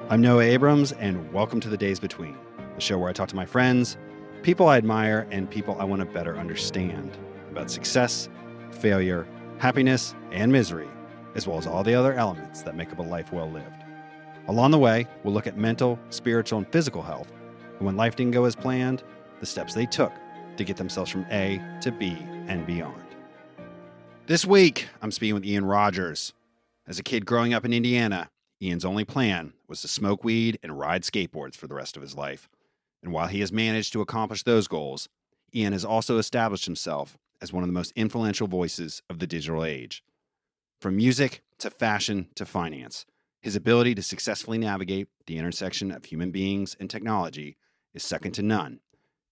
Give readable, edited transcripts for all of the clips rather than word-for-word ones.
I'm Noah Abrams, and welcome to The Days Between, the show where I talk to my friends, people I admire, and people I want to better understand about success, failure, happiness, and misery, as well as all the other elements that make up a life well lived. Along the way, we'll look at mental, spiritual, and physical health, and when life didn't go as planned, the steps they took to get themselves from A to B and beyond. This week, I'm speaking with Ian Rogers. As a kid growing up in Indiana, Ian's only plan was to smoke weed and ride skateboards for the rest of his life. And while he has managed to accomplish those goals, Ian has also established himself as one of the most influential voices of the digital age. From music to fashion to finance, his ability to successfully navigate the intersection of human beings and technology is second to none,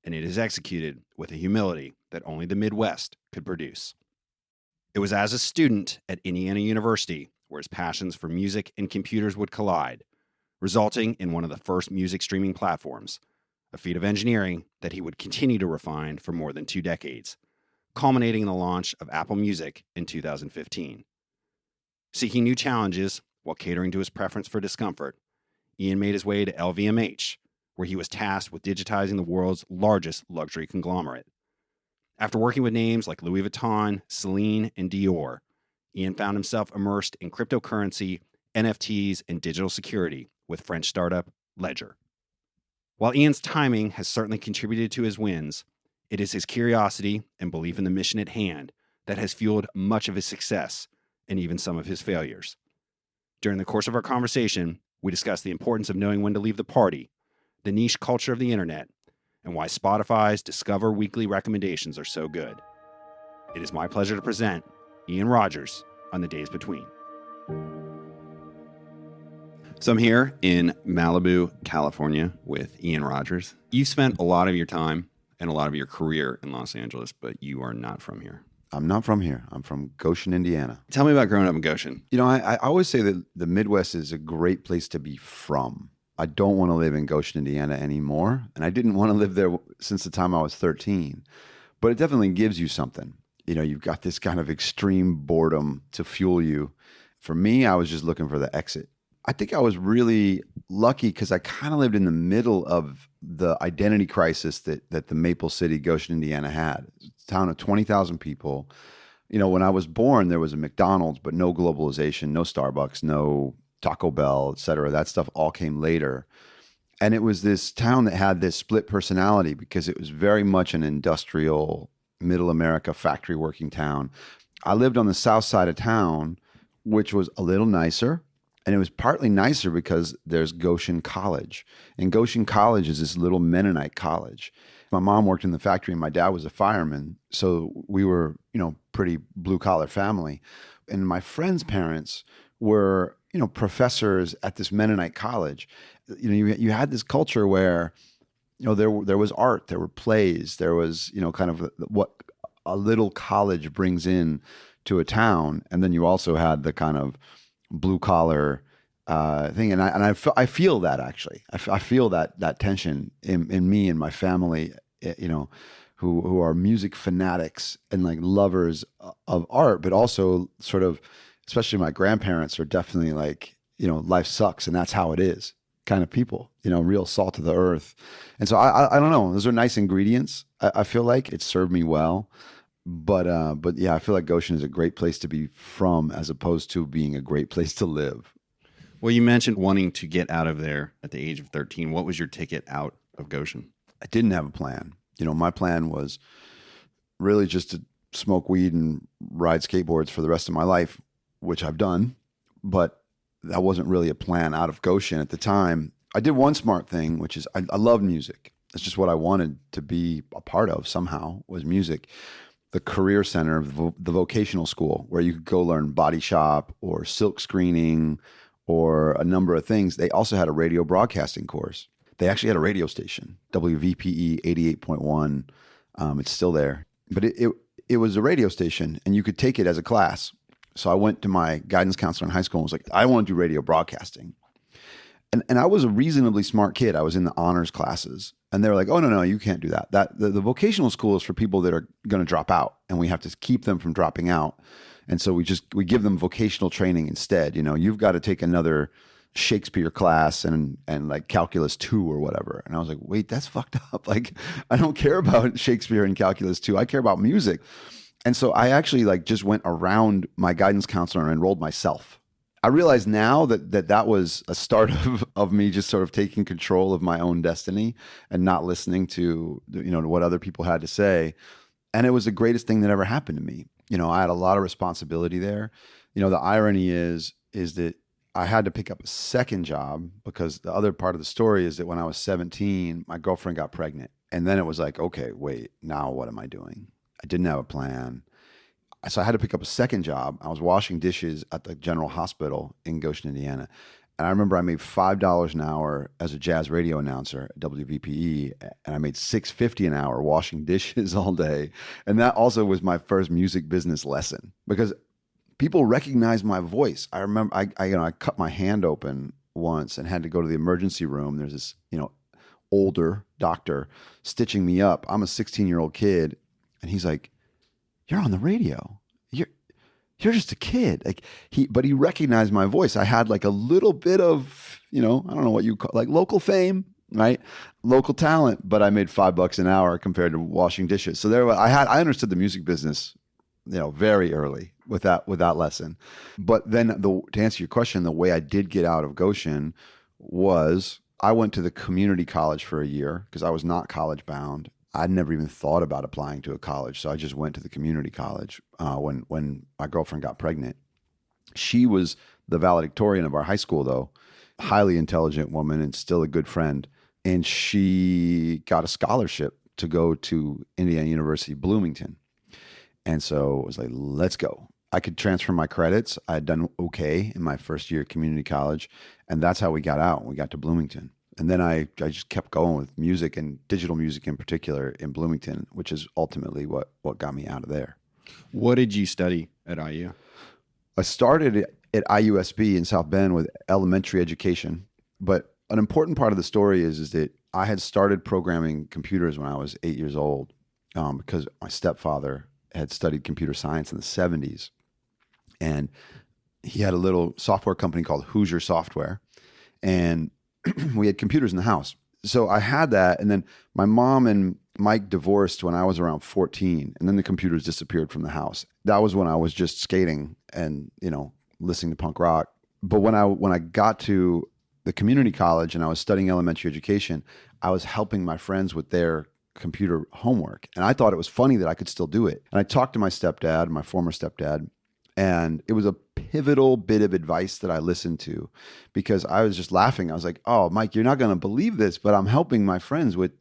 and it is executed with a humility that only the Midwest could produce. It was as a student at Indiana University where his passions for music and computers would collide, resulting in one of the first music streaming platforms, a feat of engineering that he would continue to refine for more than 2 decades, culminating in the launch of Apple Music in 2015. Seeking new challenges while catering to his preference for discomfort, Ian made his way to LVMH, where he was tasked with digitizing the world's largest luxury conglomerate. After working with names like Louis Vuitton, Celine, and Dior, Ian found himself immersed in cryptocurrency, NFTs, and digital security with French startup Ledger. While Ian's timing has certainly contributed to his wins, it is his curiosity and belief in the mission at hand that has fueled much of his success and even some of his failures. During the course of our conversation, we discussed the importance of knowing when to leave the party, the niche culture of the internet, and why Spotify's Discover weekly recommendations are so good. It is my pleasure to present Ian Rogers on The Days Between. So I'm here in Malibu, California with Ian Rogers. You spent a lot of your time and a lot of your career in Los Angeles, but you are not from here. I'm not from here. I'm from Goshen, Indiana. Tell me about growing up in Goshen. You know, I always say that the Midwest is a great place to be from. I don't want to live in Goshen, Indiana anymore, and I didn't want to live there since the time I was 13. But it definitely gives you something. You know, you've got this kind of extreme boredom to fuel you. For me, I was just looking for the exit. I think I was really lucky because I kind of lived in the middle of the identity crisis that the Maple City, Goshen, Indiana had. It's a town of 20,000 people. You know, when I was born, there was a McDonald's, but no globalization, no Starbucks, no Taco Bell, et cetera. That stuff all came later. And it was this town that had this split personality because it was very much an industrial, middle America, factory working town. I lived on the south side of town, which was a little nicer. And it was partly nicer because there's Goshen College. And Goshen College is this little Mennonite college. My mom worked in the factory and my dad was a fireman. So we were, pretty blue collar family. And my friends' parents were, professors at this Mennonite college. You had this culture where, there was art, there were plays, there was, kind of what a little college brings in to a town. And then you also had the kind of blue collar thing, and I feel that actually. I feel that tension in me and my family, who are music fanatics and like lovers of art, but also sort of, especially my grandparents are definitely like, life sucks and that's how it is kind of people, real salt of the earth. And so I don't know, those are nice ingredients. I feel like it served me well. But yeah, I feel like Goshen is a great place to be from as opposed to being a great place to live. Well, you mentioned wanting to get out of there at the age of 13. What was your ticket out of Goshen? I didn't have a plan. My plan was really just to smoke weed and ride skateboards for the rest of my life, which I've done. But that wasn't really a plan out of Goshen at the time. I did one smart thing, which is I love music. It's just what I wanted to be a part of somehow was music. The career center of the vocational school where you could go learn body shop or silk screening or a number of things. They also had a radio broadcasting course. They actually had a radio station, WVPE 88.1. It's still there. But it was a radio station and you could take it as a class. So I went to my guidance counselor in high school and was like, I want to do radio broadcasting. And I was a reasonably smart kid. I was in the honors classes. And they were like, oh, no, you can't do that. The vocational school is for people that are going to drop out. And we have to keep them from dropping out. And so we give them vocational training instead. You've got to take another Shakespeare class and like calculus 2 or whatever. And I was like, wait, that's fucked up. Like, I don't care about Shakespeare and calculus 2. I care about music. And so I actually like just went around my guidance counselor and enrolled myself. I realize now that was a start of me just sort of taking control of my own destiny and not listening to, what other people had to say. And it was the greatest thing that ever happened to me. I had a lot of responsibility there. The irony is that I had to pick up a second job because the other part of the story is that when I was 17, my girlfriend got pregnant. And then it was like, okay, wait, now what am I doing? I didn't have a plan. So I had to pick up a second job. I was washing dishes at the General Hospital in Goshen, Indiana. And I remember I made $5 an hour as a jazz radio announcer at WVPE, and I made $6.50 an hour washing dishes all day. And that also was my first music business lesson because people recognize my voice. I remember I cut my hand open once and had to go to the emergency room. There's this, older doctor stitching me up. I'm a 16-year-old kid, and he's like, "You're on the radio. You're just a kid." Like but he recognized my voice. I had like a little bit of, I don't know what you call like local fame, right? Local talent, but I made $5 an hour compared to washing dishes. So I understood the music business, very early with that lesson. But then to answer your question, the way I did get out of Goshen was I went to the community college for a year because I was not college bound. I'd never even thought about applying to a college. So I just went to the community college when my girlfriend got pregnant. She was the valedictorian of our high school, though. Highly intelligent woman and still a good friend. And she got a scholarship to go to Indiana University, Bloomington. And so it was like, let's go. I could transfer my credits. I had done okay in my first year at community college. And that's how we got out when we got to Bloomington. And then I just kept going with music and digital music in particular in Bloomington, which is ultimately what got me out of there. What did you study at IU? I started at IUSB in South Bend with elementary education. But an important part of the story is that I had started programming computers when I was 8 years old because my stepfather had studied computer science in the 70s. And he had a little software company called Hoosier Software. And we had computers in the house. So I had that. And then my mom and Mike divorced when I was around 14. And then the computers disappeared from the house. That was when I was just skating and, listening to punk rock. But when I got to the community college and I was studying elementary education, I was helping my friends with their computer homework. And I thought it was funny that I could still do it. And I talked to my stepdad, my former stepdad, and it was a pivotal bit of advice that I listened to because I was just laughing. I was like, "Oh, Mike, you're not going to believe this, but I'm helping my friends with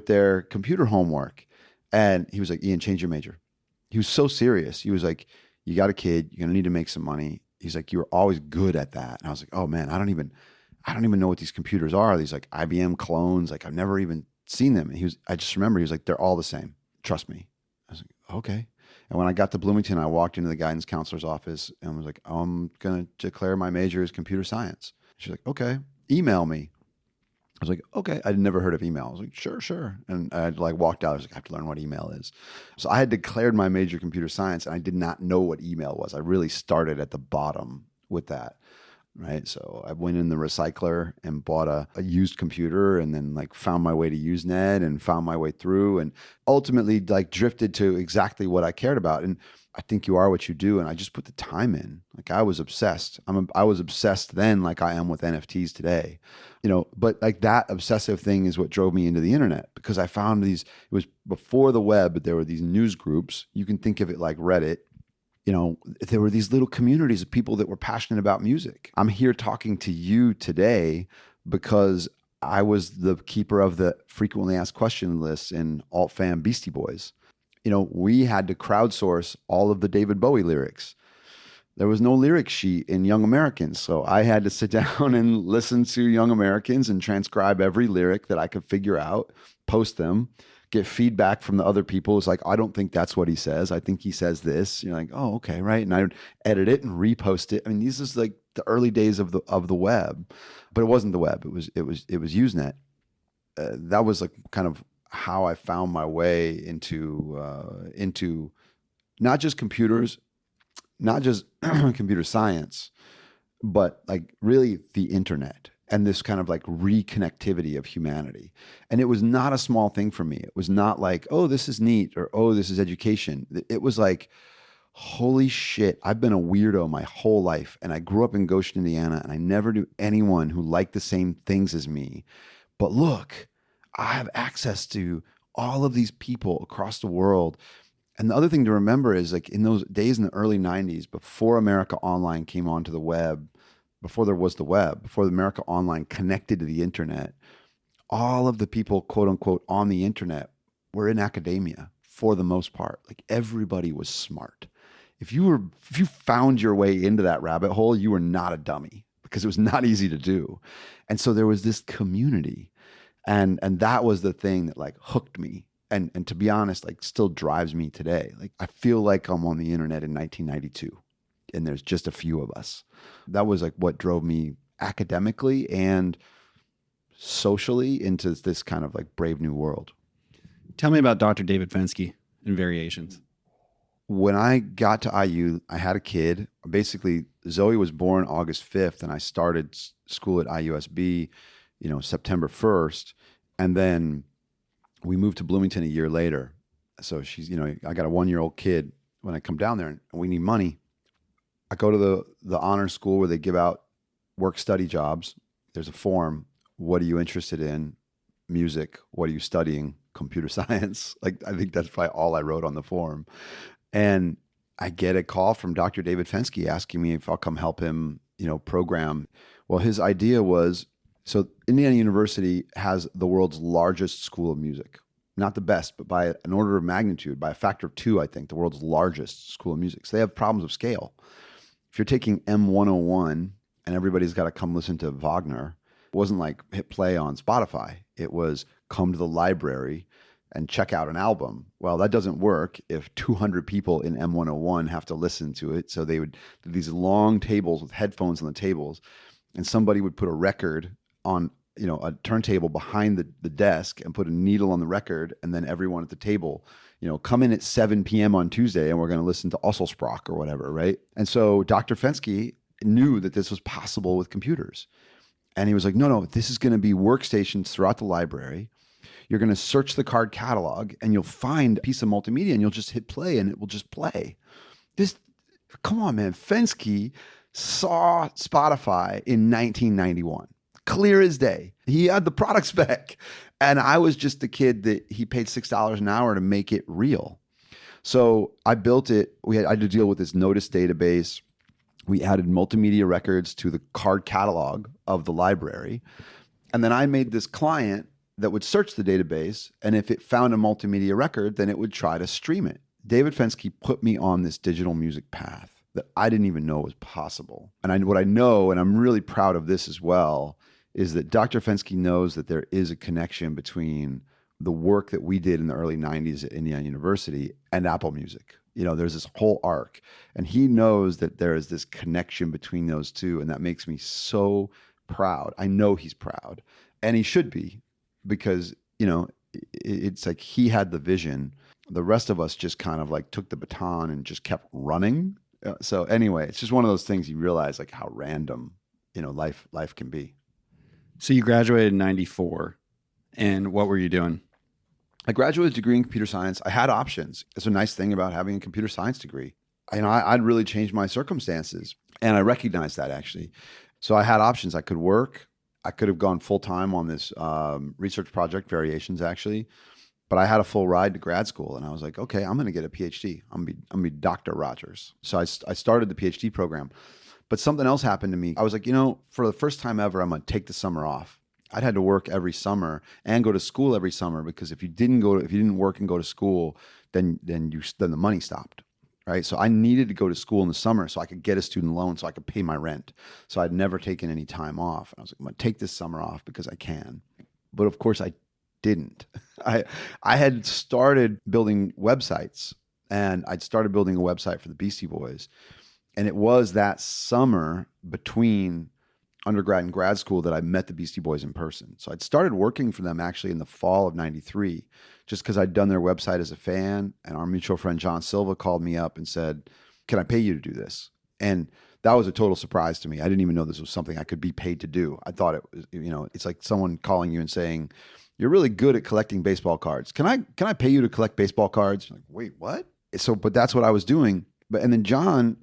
their computer homework." And he was like, "Ian, change your major." He was so serious. He was like, "You got a kid, you're going to need to make some money." He's like, "You were always good at that." And I was like, "Oh man, I don't even know what these computers are. These like IBM clones. Like I've never even seen them." And I just remember he was like, "They're all the same. Trust me." I was like, "Okay." And when I got to Bloomington, I walked into the guidance counselor's office and was like, "I'm going to declare my major as computer science." She's like, "Okay, email me." I was like, "Okay." I'd never heard of email. I was like, "Sure." And I like walked out. I was like, "I have to learn what email is." So I had declared my major computer science and I did not know what email was. I really started at the bottom with that. Right. So I went in the recycler and bought a used computer and then like found my way to Usenet and found my way through and ultimately like drifted to exactly what I cared about. And I think you are what you do. And I just put the time in. Like I was obsessed. I was obsessed then like I am with NFTs today, but like that obsessive thing is what drove me into the internet because I found it was before the web, but there were these news groups. You can think of it like Reddit. There were these little communities of people that were passionate about music. I'm here talking to you today because I was the keeper of the frequently asked question lists in alt fam Beastie Boys. We had to crowdsource all of the David Bowie lyrics. There was no lyric sheet in Young Americans. So I had to sit down and listen to Young Americans and transcribe every lyric that I could figure out, post them, get feedback from the other people. It's like, "I don't think that's what he says. I think he says this." You're like, "Oh, okay, right." And I would edit it and repost it. I mean, these is like the early days of the web, but it wasn't the web. It was Usenet. That was like kind of how I found my way into not just computers, not just computer science, but like really the internet and this kind of like reconnectivity of humanity. And it was not a small thing for me. It was not like, oh, this is neat, or oh, this is education. It was like, holy shit, I've been a weirdo my whole life. And I grew up in Goshen, Indiana, and I never knew anyone who liked the same things as me. But look, I have access to all of these people across the world. And the other thing to remember is like in those days in the early 90s, before America Online came onto the web, before there was the web, before the America Online connected to the internet, all of the people, quote unquote, on the internet were in academia for the most part. Like everybody was smart. If you found your way into that rabbit hole, you were not a dummy because it was not easy to do. And so there was this community. And that was the thing that like hooked me. And to be honest, like still drives me today. Like I feel like I'm on the internet in 1992 and there's just a few of us. That was like what drove me academically and socially into this kind of like brave new world. Tell me about Dr. David Fensky and Variations. When I got to IU, I had a kid. Basically, Zoe was born August 5th, and I started school at IUSB, September 1st. And then we moved to Bloomington a year later. So she's, I got a 1-year-old kid. When I come down there and we need money, I go to the honor school where they give out work study jobs. There's a form. What are you interested in? Music. What are you studying? Computer science. Like, I think that's probably all I wrote on the form. And I get a call from Dr. David Fensky asking me if I'll come help him, program. Well, his idea was, so Indiana University has the world's largest school of music. Not the best, but by an order of magnitude, by a factor of 2, I think, the world's largest school of music. So they have problems of scale. If you're taking M101 and everybody's got to come listen to Wagner, it wasn't like hit play on Spotify. It was come to the library and check out an album. Well, that doesn't work if 200 people in M101 have to listen to it. So they would do these long tables with headphones on the tables, and somebody would put a record on, a turntable behind the desk and put a needle on the record, and then everyone at the table, come in at 7 p.m. on Tuesday and we're going to listen to Osselsprach or whatever, right? And so Dr. Fensky knew that this was possible with computers. And he was like, no, this is going to be workstations throughout the library. You're going to search the card catalog and you'll find a piece of multimedia and you'll just hit play and it will just play. Come on, man. Fensky saw Spotify in 1991. Clear as day. He had the product spec. And I was just the kid that he paid $6 an hour to make it real. So I built it. I had to deal with this notice database. We added multimedia records to the card catalog of the library. And then I made this client that would search the database, and if it found a multimedia record, then it would try to stream it. David Fensky put me on this digital music path that I didn't even know was possible. And what I know, and I'm really proud of this as well, is that Dr. Fensky knows that there is a connection between the work that we did in the early 90s at Indiana University and Apple Music. There's this whole arc, and he knows that there is this connection between those two, and that makes me so proud. I know he's proud, and he should be, because, it's like he had the vision. The rest of us just kind of like took the baton and just kept running. So anyway, it's just one of those things you realize like how random, life can be. So you graduated in 94, and what were you doing? I graduated a degree in computer science. I had options. It's a nice thing about having a computer science degree. I'd really changed my circumstances, and I recognized that actually. So I had options. I could work. I could have gone full-time on this research project, Variations actually, but I had a full ride to grad school, and I was like, okay, I'm going to get a PhD. I'm going to be Dr. Rogers. So I started the PhD program, but something else happened to me. I was like, for the first time ever, I'm going to take the summer off. I'd had to work every summer and go to school every summer, because if you didn't work and go to school, then the money stopped. Right. So I needed to go to school in the summer so I could get a student loan so I could pay my rent. So I'd never taken any time off. And I was like, I'm going to take this summer off because I can. But of course I didn't. I had started building websites, and I'd started building a website for the Beastie Boys. And it was that summer between undergrad and grad school that I met the Beastie Boys in person. So I'd started working for them actually in the fall of 93, just because I'd done their website as a fan. And our mutual friend John Silva called me up and said, can I pay you to do this? And that was a total surprise to me. I didn't even know this was something I could be paid to do. I thought it was, it's like someone calling you and saying, you're really good at collecting baseball cards. Can I pay you to collect baseball cards? You're like, wait, what? So, but that's what I was doing. And then John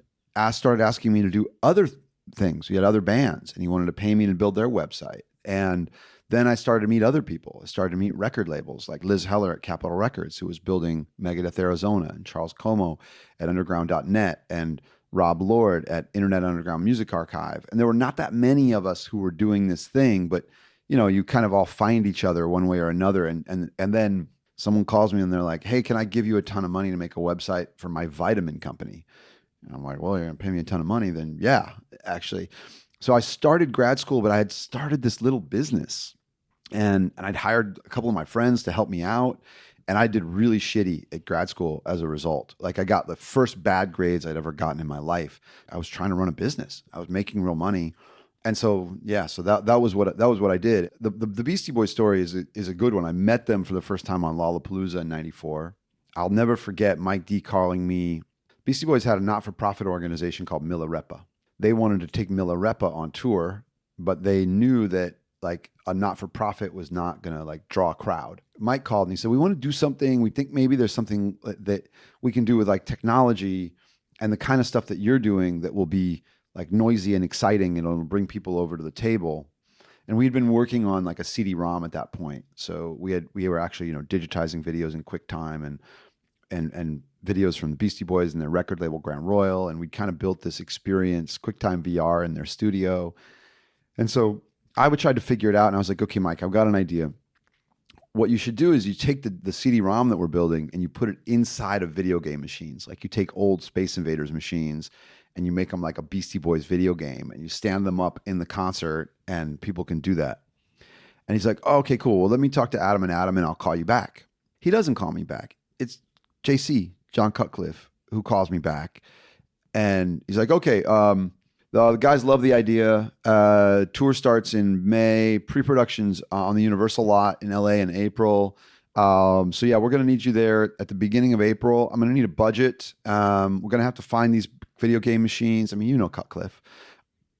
started asking me to do other things. We had other bands and he wanted to pay me to build their website. And then I started to meet other people. I started to meet record labels like Liz Heller at Capitol Records, who was building Megadeth Arizona, and Charles Como at underground.net, and Rob Lord at Internet Underground Music Archive. And there were not that many of us who were doing this thing, but you kind of all find each other one way or another. And then someone calls me and they're like, hey, can I give you a ton of money to make a website for my vitamin company? And I'm like, well, you're going to pay me a ton of money? Then yeah, actually. So I started grad school, but I had started this little business and I'd hired a couple of my friends to help me out. And I did really shitty at grad school as a result. Like I got the first bad grades I'd ever gotten in my life. I was trying to run a business. I was making real money. And so, yeah, so that was what I did. The Beastie Boys story is a good one. I met them for the first time on Lollapalooza in '94. I'll never forget Mike D calling me. Beastie Boys had a not-for-profit organization called Milarepa. They wanted to take Milarepa on tour, but they knew that like a not-for-profit was not going to like draw a crowd. Mike called and he said, we want to do something. We think maybe there's something that we can do with like technology and the kind of stuff that you're doing that will be like noisy and exciting and it'll bring people over to the table. And we'd been working on like a CD-ROM at that point. So we were actually, digitizing videos in QuickTime and videos from the Beastie Boys and their record label Grand Royal. And we kind of built this experience, QuickTime VR in their studio. And so I would try to figure it out. And I was like, okay, Mike, I've got an idea. What you should do is you take the CD-ROM that we're building and you put it inside of video game machines. Like you take old Space Invaders machines and you make them like a Beastie Boys video game and you stand them up in the concert and people can do that. And he's like, oh, okay, cool. Well, let me talk to Adam and I'll call you back. He doesn't call me back. It's JC, John Cutcliffe, who calls me back. And he's like, okay, the guys love the idea. Tour starts in May. Pre-production's on the Universal lot in LA in April. So yeah, we're going to need you there at the beginning of April. I'm going to need a budget. We're going to have to find these video game machines. I mean, Cutcliffe.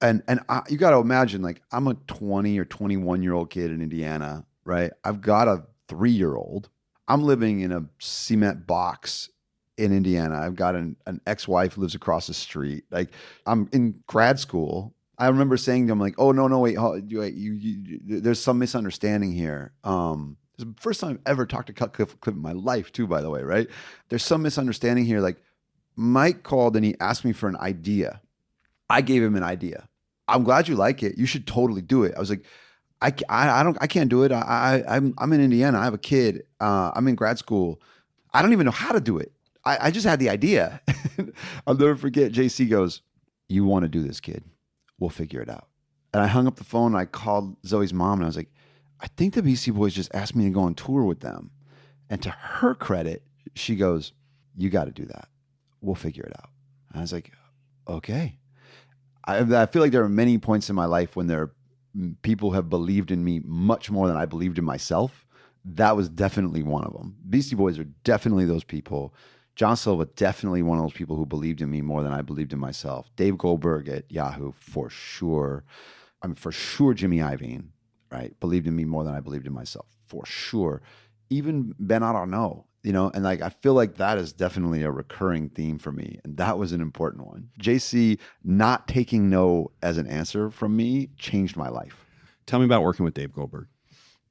And you got to imagine, like, I'm a 20 or 21-year-old kid in Indiana, right? I've got a 3-year-old. I'm living in a cement box in Indiana. I've got an ex-wife who lives across the street. Like, I'm in grad school. I remember saying to him, like, oh, no, wait, there's some misunderstanding here. It's the first time I've ever talked to Cutcliffe in my life, too, by the way, right? There's some misunderstanding here. Like, Mike called and he asked me for an idea. I gave him an idea. I'm glad you like it. You should totally do it. I was like, I can't do it. I'm in Indiana. I have a kid. I'm in grad school. I don't even know how to do it. I just had the idea. I'll never forget. JC goes, you want to do this, kid? We'll figure it out. And I hung up the phone and I called Zoe's mom and I was like, I think the Beastie Boys just asked me to go on tour with them. And to her credit, she goes, you got to do that. We'll figure it out. And I was like, okay. I feel like there are many points in my life when people have believed in me much more than I believed in myself. That was definitely one of them. Beastie Boys are definitely those people. John Silva, definitely one of those people who believed in me more than I believed in myself. Dave Goldberg at Yahoo, for sure. I mean, for sure, Jimmy Iovine, right? Believed in me more than I believed in myself, for sure. Even Ben Arnault, and like, I feel like that is definitely a recurring theme for me. And that was an important one. JC not taking no as an answer from me changed my life. Tell me about working with Dave Goldberg.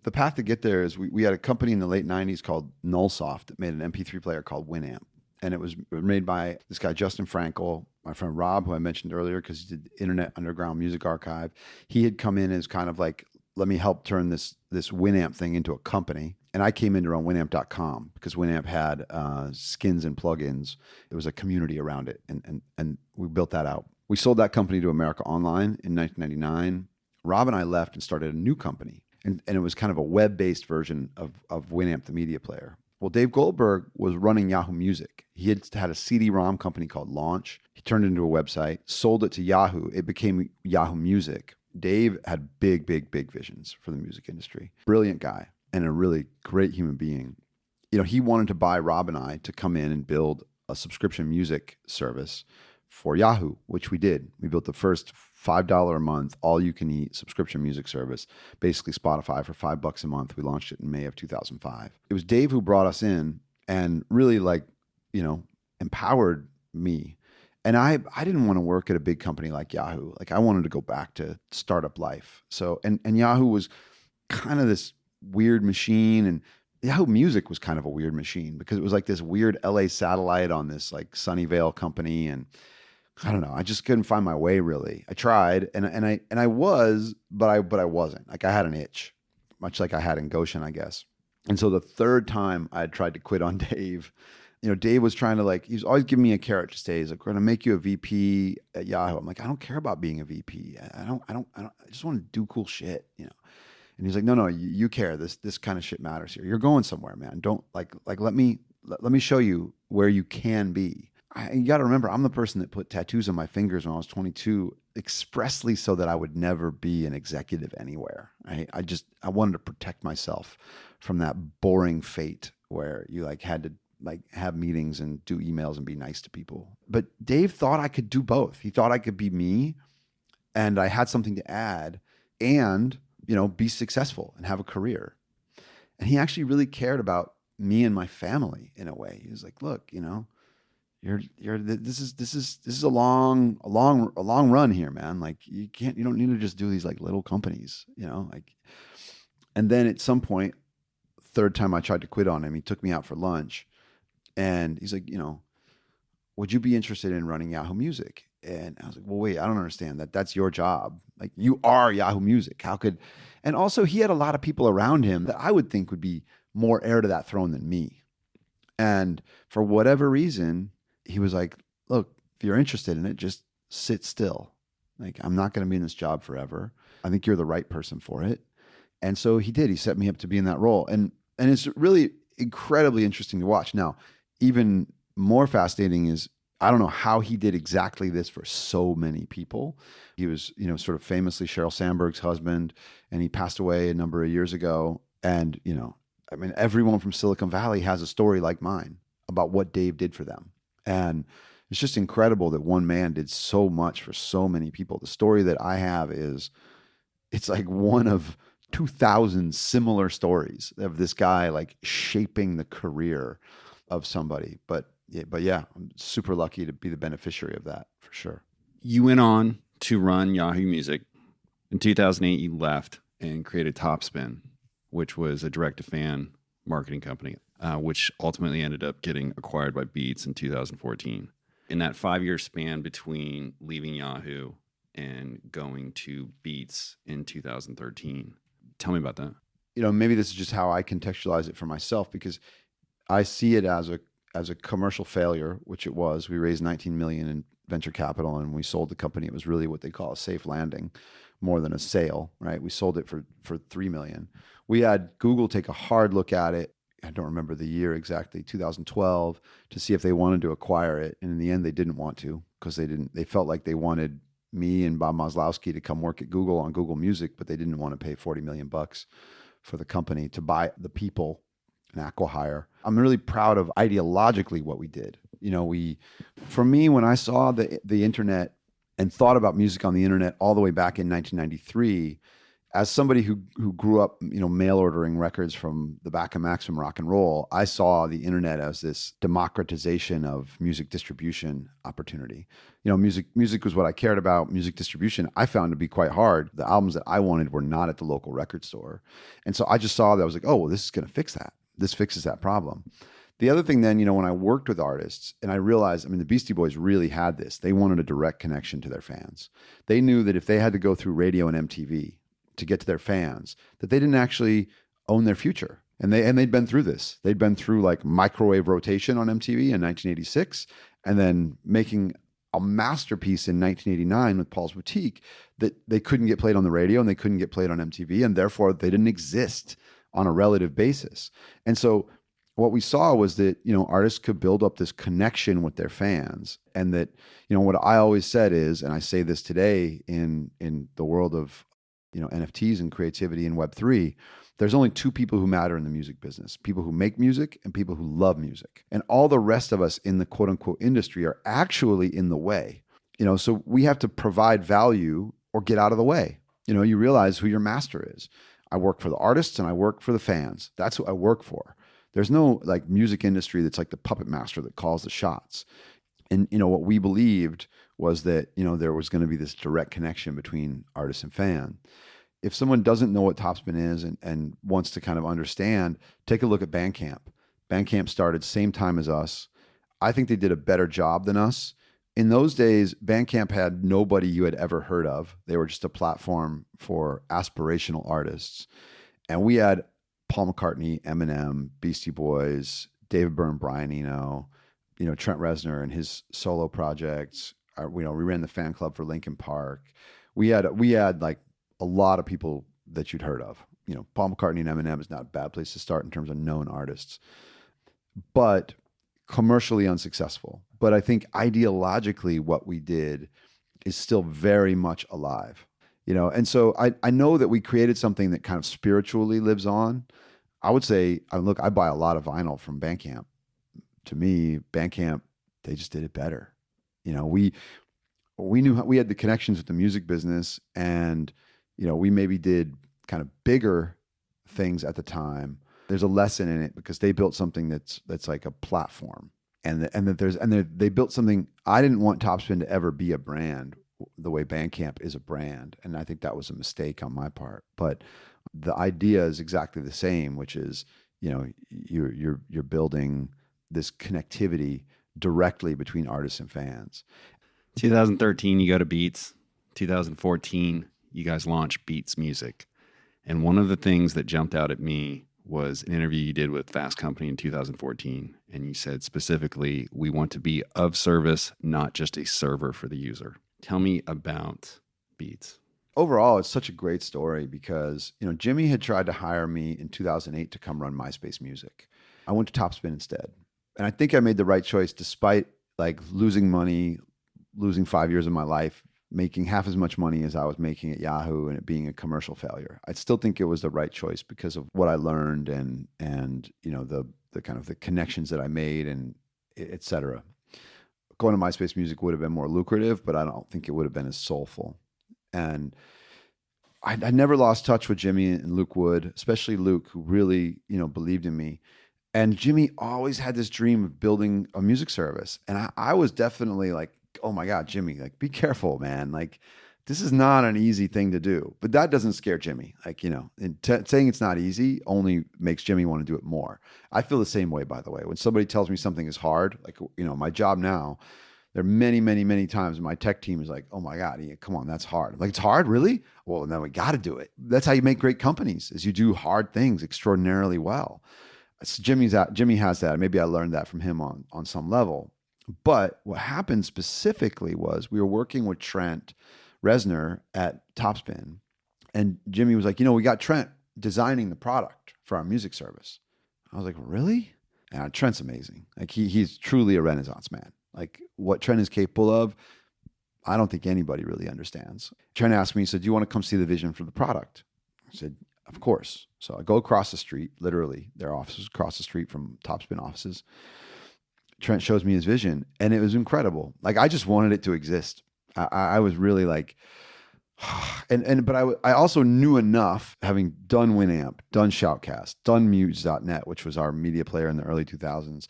The path to get there is we had a company in the late 90s called Nullsoft that made an MP3 player called Winamp. And it was made by this guy, Justin Frankel, my friend Rob, who I mentioned earlier, because he did Internet Underground Music Archive. He had come in as kind of like, let me help turn this Winamp thing into a company. And I came in to run Winamp.com because Winamp had skins and plugins. There was a community around it. And we built that out. We sold that company to America Online in 1999. Rob and I left and started a new company. And it was kind of a web-based version of Winamp, the media player. Well, Dave Goldberg was running Yahoo Music. He had a CD-ROM company called Launch. He turned it into a website, sold it to Yahoo. It became Yahoo Music. Dave had big visions for the music industry. Brilliant guy and a really great human being. He wanted to buy Rob and I to come in and build a subscription music service for Yahoo, which we did. We built the first $5 a month, all you can eat subscription music service, basically Spotify for $5 a month. We launched it in May of 2005. It was Dave who brought us in and really empowered me. And I didn't want to work at a big company like Yahoo. Like I wanted to go back to startup life. So, and Yahoo was kind of this weird machine, and Yahoo Music was kind of a weird machine because it was like this weird LA satellite on this like Sunnyvale company. And I don't know, I just couldn't find my way really. I tried and I was, but I wasn't. Like I had an itch, much like I had in Goshen, I guess. And so the third time I had tried to quit on Dave, Dave was trying to he was always giving me a carrot to stay. He's like, we're going to make you a VP at Yahoo. I'm like, I don't care about being a VP. I just want to do cool shit, And he's like, no, you care. This kind of shit matters here. You're going somewhere, man. Don't let me show you where you can be. You got to remember, I'm the person that put tattoos on my fingers when I was 22 expressly so that I would never be an executive anywhere. I wanted to protect myself from that boring fate where you had to have meetings and do emails and be nice to people. But Dave thought I could do both. He thought I could be me and I had something to add and, be successful and have a career. And he actually really cared about me and my family in a way. He was like, look, this is a long run here, man. You don't need to just do these little companies, and then at some point, third time I tried to quit on him, he took me out for lunch and he's like, would you be interested in running Yahoo Music? And I was like, well, wait, I don't understand that. That's your job. You are Yahoo Music. And also he had a lot of people around him that I would think would be more heir to that throne than me. And for whatever reason, he was like, look, if you're interested in it, just sit still. I'm not going to be in this job forever. I think you're the right person for it. And so he did. He set me up to be in that role. And it's really incredibly interesting to watch. Now, even more fascinating is, I don't know how he did exactly this for so many people. He was, sort of famously Sheryl Sandberg's husband, and he passed away a number of years ago. And, everyone from Silicon Valley has a story like mine about what Dave did for them. And it's just incredible that one man did so much for so many people. The story that I have it's like one of 2,000 similar stories of this guy shaping the career of somebody. But yeah, I'm super lucky to be the beneficiary of that for sure. You went on to run Yahoo Music. In 2008, you left and created Topspin, which was a direct-to-fan marketing company, which ultimately ended up getting acquired by Beats in 2014. In that 5-year span between leaving Yahoo and going to Beats in 2013, tell me about that. Maybe this is just how I contextualize it for myself, because I see it as a commercial failure, which it was. We raised $19 million in venture capital and we sold the company. It was really what they call a safe landing, more than a sale, right? We sold it for $3 million. We had Google take a hard look at it. I don't remember the year exactly, 2012, to see if they wanted to acquire it. And in the end, they didn't want to, because they felt like they wanted me and Bob Maslowski to come work at Google on Google Music, but they didn't want to pay $40 million for the company to buy the people, an acqui-hire. I'm really proud of ideologically what we did. For me, when I saw the internet and thought about music on the internet all the way back in 1993, as somebody who grew up, mail ordering records from the back of Maximum Rock and Roll, I saw the internet as this democratization of music distribution opportunity. Music was what I cared about. Music distribution, I found to be quite hard. The albums that I wanted were not at the local record store. And so I just saw that. I was like, oh, well, this is going to fix that. This fixes that problem. The other thing then, when I worked with artists and I realized, the Beastie Boys really had this. They wanted a direct connection to their fans. They knew that if they had to go through radio and MTV to get to their fans, that they didn't actually own their future. And they'd been through this. They'd been through microwave rotation on MTV in 1986, and then making a masterpiece in 1989 with Paul's Boutique that they couldn't get played on the radio and they couldn't get played on MTV, and therefore they didn't exist on a relative basis. And so what we saw was that, artists could build up this connection with their fans. And that, what I always said is, and I say this today in the world of, NFTs and creativity in Web3, there's only two people who matter in the music business: people who make music and people who love music. And all the rest of us in the quote unquote industry are actually in the way. So we have to provide value or get out of the way. You realize who your master is. I work for the artists and I work for the fans. That's who I work for. There's no like music industry that's like the puppet master that calls the shots. And, what we believed was that, there was going to be this direct connection between artist and fan. If someone doesn't know what Topspin is and wants to kind of understand, take a look at Bandcamp. Bandcamp started same time as us. I think they did a better job than us. In those days, Bandcamp had nobody you had ever heard of. They were just a platform for aspirational artists. And we had Paul McCartney, Eminem, Beastie Boys, David Byrne, Brian Eno, Trent Reznor and his solo projects. We ran the fan club for Linkin Park. We had like a lot of people that you'd heard of. Paul McCartney and Eminem is not a bad place to start in terms of known artists, but commercially unsuccessful. But I think ideologically what we did is still very much alive, and so I know that we created something that kind of spiritually lives on. I would say, look, I buy a lot of vinyl from Bandcamp. To me, Bandcamp, they just did it better. We knew we had the connections with the music business, and we maybe did kind of bigger things at the time. There's a lesson in it because they built something that's like a platform, and they built something. I didn't want Topspin to ever be a brand the way Bandcamp is a brand, and I think that was a mistake on my part. But the idea is exactly the same, which is you're building this connectivity directly between artists and fans. 2013, you go to Beats. 2014, you guys launch Beats Music. And one of the things that jumped out at me was an interview you did with Fast Company in 2014. And you said specifically, we want to be of service, not just a server for the user. Tell me about Beats. Overall, it's such a great story because, Jimmy had tried to hire me in 2008 to come run MySpace Music. I went to Topspin instead. And I think I made the right choice despite like losing money, losing 5 years of my life, making half as much money as I was making at Yahoo and it being a commercial failure. I still think it was the right choice because of what I learned and the kind of the connections that I made and et cetera. Going to MySpace Music would have been more lucrative, but I don't think it would have been as soulful. And I never lost touch with Jimmy and Luke Wood, especially Luke, who really, believed in me. And Jimmy always had this dream of building a music service. And I was definitely like, oh my God, Jimmy, like, be careful, man. Like, this is not an easy thing to do. But that doesn't scare Jimmy. Like, saying it's not easy only makes Jimmy want to do it more. I feel the same way, by the way. When somebody tells me something is hard, like, my job now, there are many, many, many times my tech team is like, oh my God, come on, that's hard. I'm like, it's hard, really? Well, then we got to do it. That's how you make great companies, is you do hard things extraordinarily well. So Jimmy has that. Maybe I learned that from him on some level. But what happened specifically was we were working with Trent Reznor at Topspin, and Jimmy was like, we got Trent designing the product for our music service. I was like, really? And Trent's amazing. Like he's truly a Renaissance man. Like what Trent is capable of, I don't think anybody really understands. Trent asked me, he said, do you want to come see the vision for the product? I said, of course. So I go across the street, literally, their offices across the street from Topspin offices. Trent shows me his vision, and it was incredible. Like I just wanted it to exist. I was really like, but I also knew enough, having done Winamp, done Shoutcast, done Muse.net, which was our media player in the early 2000s,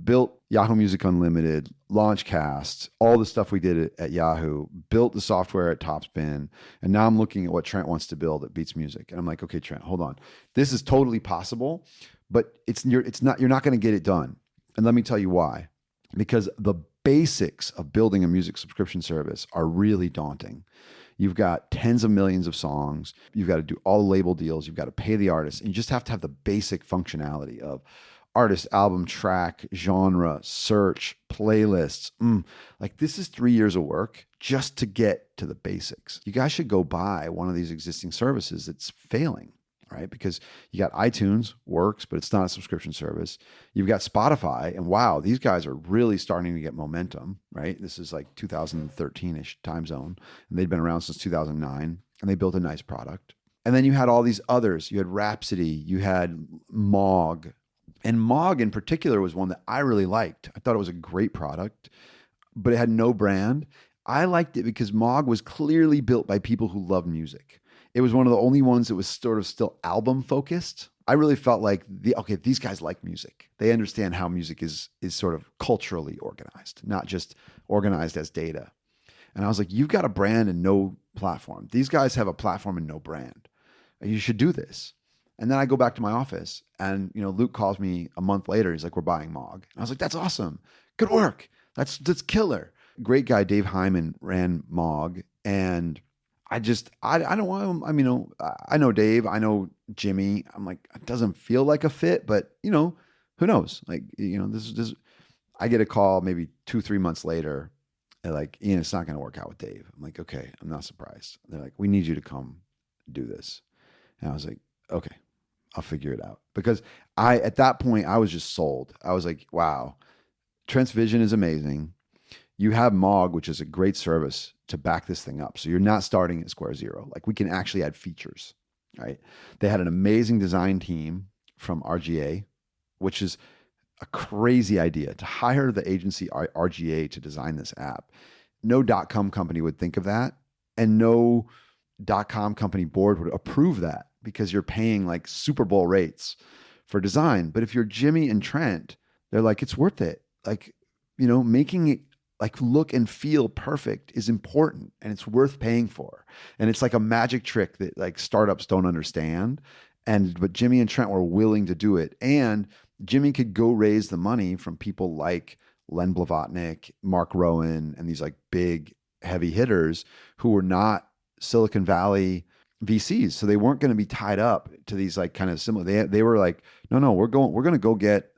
built Yahoo Music Unlimited, Launchcast, all the stuff we did at Yahoo, built the software at Topspin, and now I'm looking at what Trent wants to build at Beats Music, and I'm like, okay, Trent, hold on, this is totally possible, but you're not going to get it done, and let me tell you why. Because the basics of building a music subscription service are really daunting. You've got tens of millions of songs. You've got to do all the label deals. You've got to pay the artists. And you just have to have the basic functionality of artist, album, track, genre, search, playlists. Like this is 3 years of work just to get to the basics. You guys should go buy one of these existing services that's failing, right? Because you got iTunes, works, but it's not a subscription service. You've got Spotify, and wow, these guys are really starting to get momentum, right? This is like 2013-ish time zone, and they'd been around since 2009, and they built a nice product. And then you had all these others. You had Rhapsody, you had Mog, and Mog in particular was one that I really liked. I thought it was a great product, but it had no brand. I liked it because Mog was clearly built by people who love music. It was one of the only ones that was sort of still album focused. I really felt like these guys like music. They understand how music is sort of culturally organized, not just organized as data. And I was like, you've got a brand and no platform. These guys have a platform and no brand. You should do this. And then I go back to my office and, Luke calls me a month later. He's like, we're buying Mog. And I was like, that's awesome. Good work. That's killer. Great guy, Dave Hyman, ran Mog. And I don't want him. I mean, I know Dave, I know Jimmy. I'm like, it doesn't feel like a fit, but who knows? Like, this, I get a call maybe 2-3 months later. They're like, Ian, it's not going to work out with Dave. I'm like, okay, I'm not surprised. They're like, we need you to come do this. And I was like, okay, I'll figure it out. Because at that point, I was just sold. I was like, wow, Trent's vision is amazing. You have Mog, which is a great service to back this thing up. So you're not starting at square zero. Like, we can actually add features, right? They had an amazing design team from RGA, which is a crazy idea to hire the agency RGA to design this app. No .com company would think of that, and no .com company board would approve that because you're paying like Super Bowl rates for design. But if you're Jimmy and Trent, they're like, it's worth it. Like, making it like look and feel perfect is important, and it's worth paying for. And it's like a magic trick that like startups don't understand. But Jimmy and Trent were willing to do it. And Jimmy could go raise the money from people like Len Blavatnik, Mark Rowan, and these like big heavy hitters who were not Silicon Valley VCs. So they weren't going to be tied up to these like kind of similar. They were like, no, we're going to go get.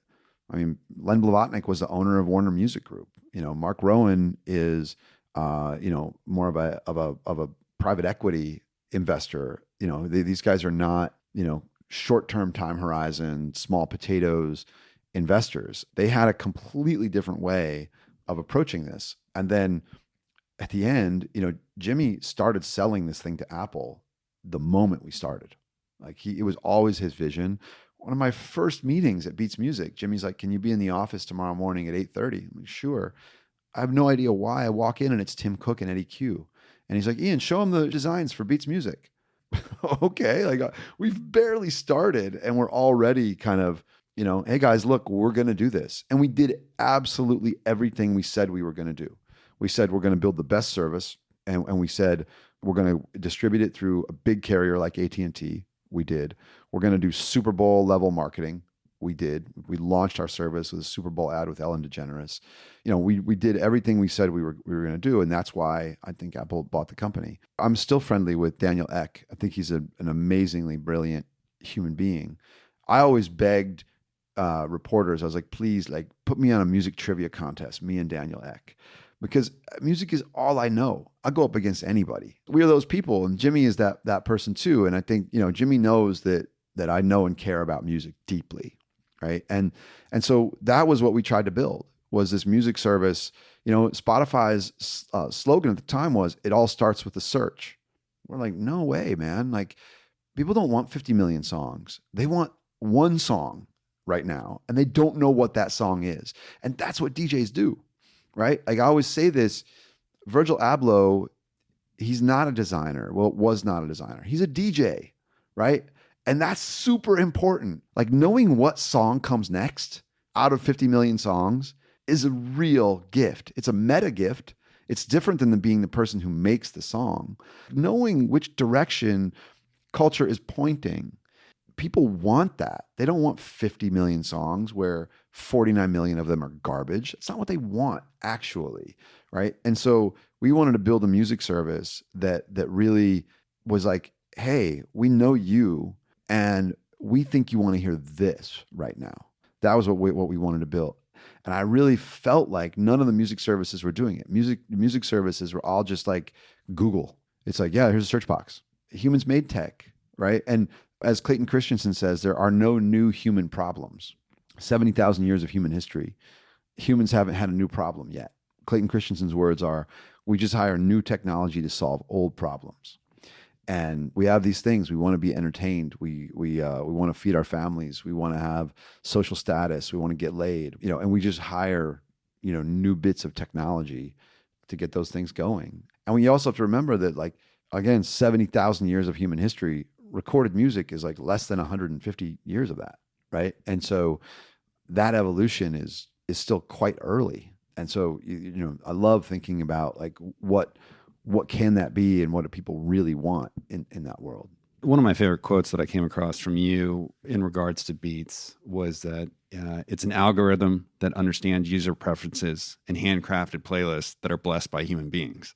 I mean, Len Blavatnik was the owner of Warner Music Group. Mark Rowan is, more of a private equity investor. These guys are not, short-term time horizon, small potatoes investors. They had a completely different way of approaching this. And then at the end, Jimmy started selling this thing to Apple the moment we started. Like it was always his vision. One of my first meetings at Beats Music, Jimmy's like, can you be in the office tomorrow morning at 8:30? I'm like, sure. I have no idea why. I walk in and it's Tim Cook and Eddie Q. And he's like, Ian, show him the designs for Beats Music. Okay. Like we've barely started and we're already kind of, hey guys, look, we're going to do this. And we did absolutely everything we said we were going to do. We said, we're going to build the best service. And we said, we're going to distribute it through a big carrier like AT&T. We did. We're going to do Super Bowl level marketing. We did. We launched our service with a Super Bowl ad with Ellen DeGeneres. We did everything we said we were going to do, and that's why I think Apple bought the company. I'm still friendly with Daniel Ek. I think he's an amazingly brilliant human being. I always begged reporters. I was like, please, like, put me on a music trivia contest, me and Daniel Ek, because music is all I know. I go up against anybody. We are those people, and Jimmy is that person too. And I think Jimmy knows that I know and care about music deeply. Right. And so that was what we tried to build, was this music service. Spotify's slogan at the time was, it all starts with a search. We're like, no way, man. Like, people don't want 50 million songs. They want one song right now, and they don't know what that song is. And that's what DJs do. Right. Like I always say this, Virgil Abloh, he's not a designer. Well, was not a designer. He's a DJ. Right. And that's super important. Like knowing what song comes next out of 50 million songs is a real gift. It's a meta gift. It's different than being the person who makes the song. Knowing which direction culture is pointing. People want that. They don't want 50 million songs where 49 million of them are garbage. It's not what they want, actually, right? And so we wanted to build a music service that really was like, hey, we know you, and we think you want to hear this right now. That was what we wanted to build. And I really felt like none of the music services were doing it. Music services were all just like Google. It's like, yeah, here's a search box. Humans made tech, right? And as Clayton Christensen says, there are no new human problems. 70,000 years of human history, humans haven't had a new problem yet. Clayton Christensen's words are, we just hire new technology to solve old problems. And we have these things. We want to be entertained. We want to feed our families. We want to have social status. We want to get laid. And we just hire new bits of technology to get those things going. And we also have to remember that, like, again, 70,000 years of human history, recorded music is like less than 150 years of that, right? And so that evolution is still quite early. And so, I love thinking about like what can that be and what do people really want in that world. One of my favorite quotes that I came across from you in regards to beats was that it's an algorithm that understands user preferences and handcrafted playlists that are blessed by human beings.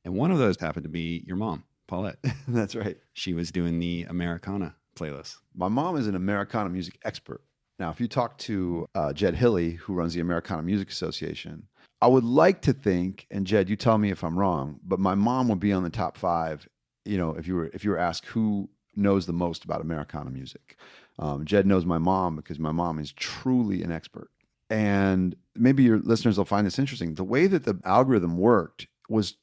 And one of those happened to be your mom, Paulette. That's right. She was doing the Americana playlist. My mom is an Americana music expert. Now, if you talk to Jed Hilly, who runs the Americana Music Association, I would like to think, and Jed, you tell me if I'm wrong, but my mom would be on the top 5. If you were asked who knows the most about Americana music, Jed knows my mom because my mom is truly an expert. And maybe your listeners will find this interesting. The way that the algorithm worked was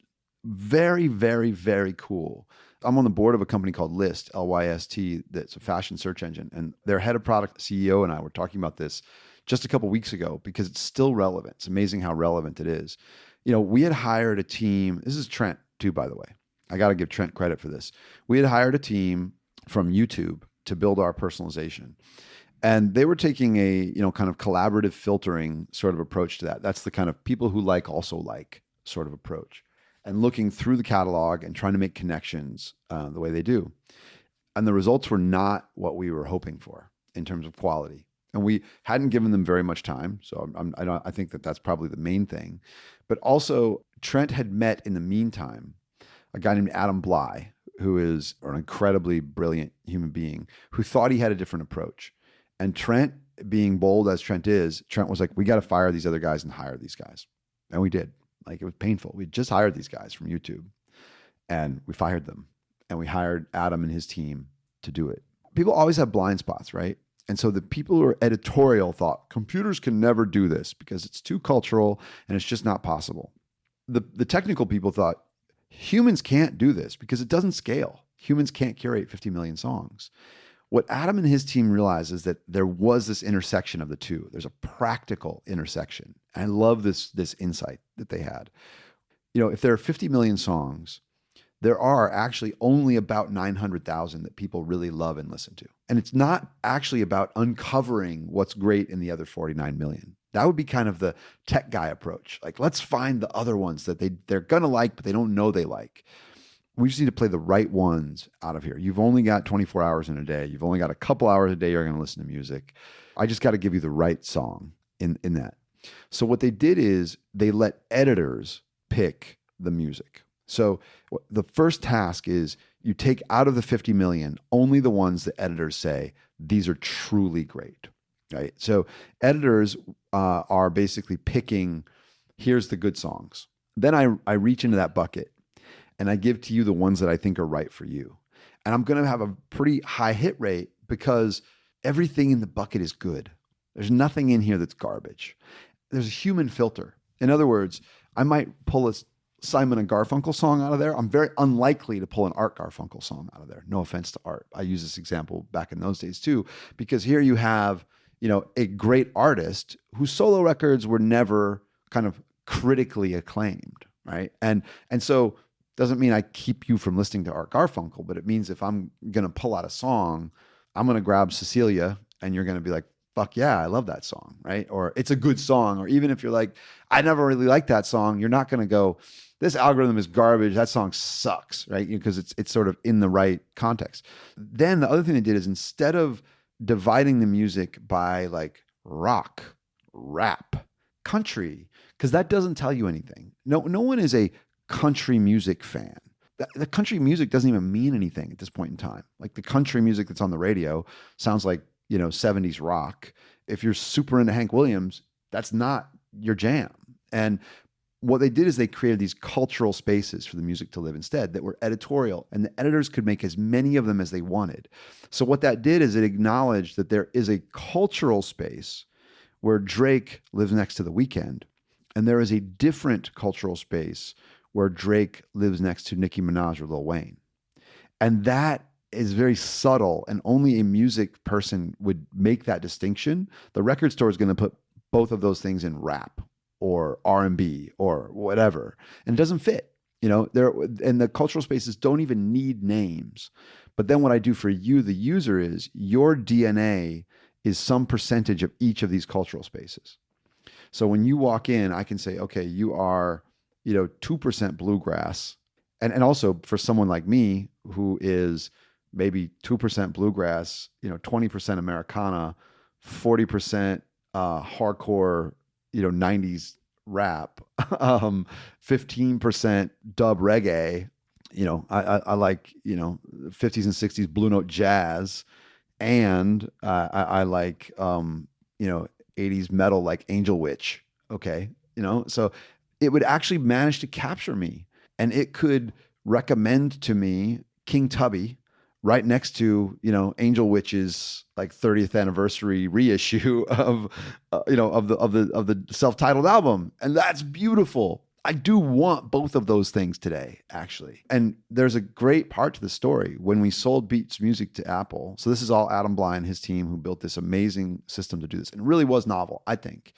very, very, very cool. I'm on the board of a company called Lyst, Lyst, that's a fashion search engine. And their head of product, CEO, and I were talking about this just a couple of weeks ago because it's still relevant. It's amazing how relevant it is. We had hired a team. This is Trent too, by the way. I got to give Trent credit for this. We had hired a team from YouTube to build our personalization. And they were taking a, kind of collaborative filtering sort of approach to that. That's the kind of people who like also like sort of approach. And looking through the catalog and trying to make connections the way they do. And the results were not what we were hoping for in terms of quality. And we hadn't given them very much time. So I think that's probably the main thing. But also, Trent had met in the meantime a guy named Adam Bly, who is an incredibly brilliant human being, who thought he had a different approach. And Trent, being bold as Trent is, Trent was like, we got to fire these other guys and hire these guys. And we did. Like, it was painful. We just hired these guys from YouTube and we fired them, and we hired Adam and his team to do it. People always have blind spots, right? And so the people who are editorial thought computers can never do this because it's too cultural and it's just not possible. The technical people thought humans can't do this because it doesn't scale. Humans can't curate 50 million songs. What Adam and his team realized is that there was this intersection of the two. There's a practical intersection. And I love this insight that they had. If there are 50 million songs, there are actually only about 900,000 that people really love and listen to. And it's not actually about uncovering what's great in the other 49 million. That would be kind of the tech guy approach. Like, let's find the other ones that they're going to like, but they don't know they like. We just need to play the right ones out of here. You've only got 24 hours in a day. You've only got a couple hours a day you're going to listen to music. I just got to give you the right song in that. So what they did is they let editors pick the music. So the first task is you take out of the 50 million, only the ones that editors say, these are truly great, right? So editors are basically picking, here's the good songs. Then I reach into that bucket and I give to you the ones that I think are right for you. And I'm going to have a pretty high hit rate because everything in the bucket is good. There's nothing in here that's garbage. There's a human filter. In other words, I might pull a Simon and Garfunkel song out of there. I'm very unlikely to pull an Art Garfunkel song out of there. No offense to Art. I use this example back in those days too, because here you have, a great artist whose solo records were never kind of critically acclaimed, right? And so doesn't mean I keep you from listening to Art Garfunkel, but it means if I'm going to pull out a song, I'm going to grab Cecilia and you're going to be like, fuck yeah, I love that song, right? Or it's a good song. Or even if you're like, I never really liked that song, you're not going to go, this algorithm is garbage, that song sucks, right? Because it's sort of in the right context. Then the other thing they did is instead of dividing the music by like rock, rap, country, because that doesn't tell you anything. No one is a country music fan. The country music doesn't even mean anything at this point in time. Like the country music that's on the radio sounds like, 70s rock. If you're super into Hank Williams, that's not your jam. And what they did is they created these cultural spaces for the music to live instead that were editorial, and the editors could make as many of them as they wanted. So what that did is it acknowledged that there is a cultural space where Drake lives next to The Weeknd, and there is a different cultural space where Drake lives next to Nicki Minaj or Lil Wayne. And that is very subtle, and only a music person would make that distinction. The record store is going to put both of those things in rap, or R&B or whatever. And it doesn't fit. And the cultural spaces don't even need names. But then what I do for you, the user, is your DNA is some percentage of each of these cultural spaces. So when you walk in, I can say, okay, you are, 2% bluegrass. And also for someone like me, who is maybe 2% bluegrass, 20% Americana, 40% hardcore, 90s rap, 15% dub reggae. I like, 50s and 60s Blue Note jazz. And I like, 80s metal like Angel Witch. Okay. So it would actually manage to capture me, and it could recommend to me King Tubby right next to, Angel Witch's like 30th anniversary reissue of the self-titled album. And that's beautiful. I do want both of those things today, actually. And there's a great part to the story. When we sold Beats Music to Apple, so this is all Adam Bly and his team who built this amazing system to do this. And it really was novel, I think.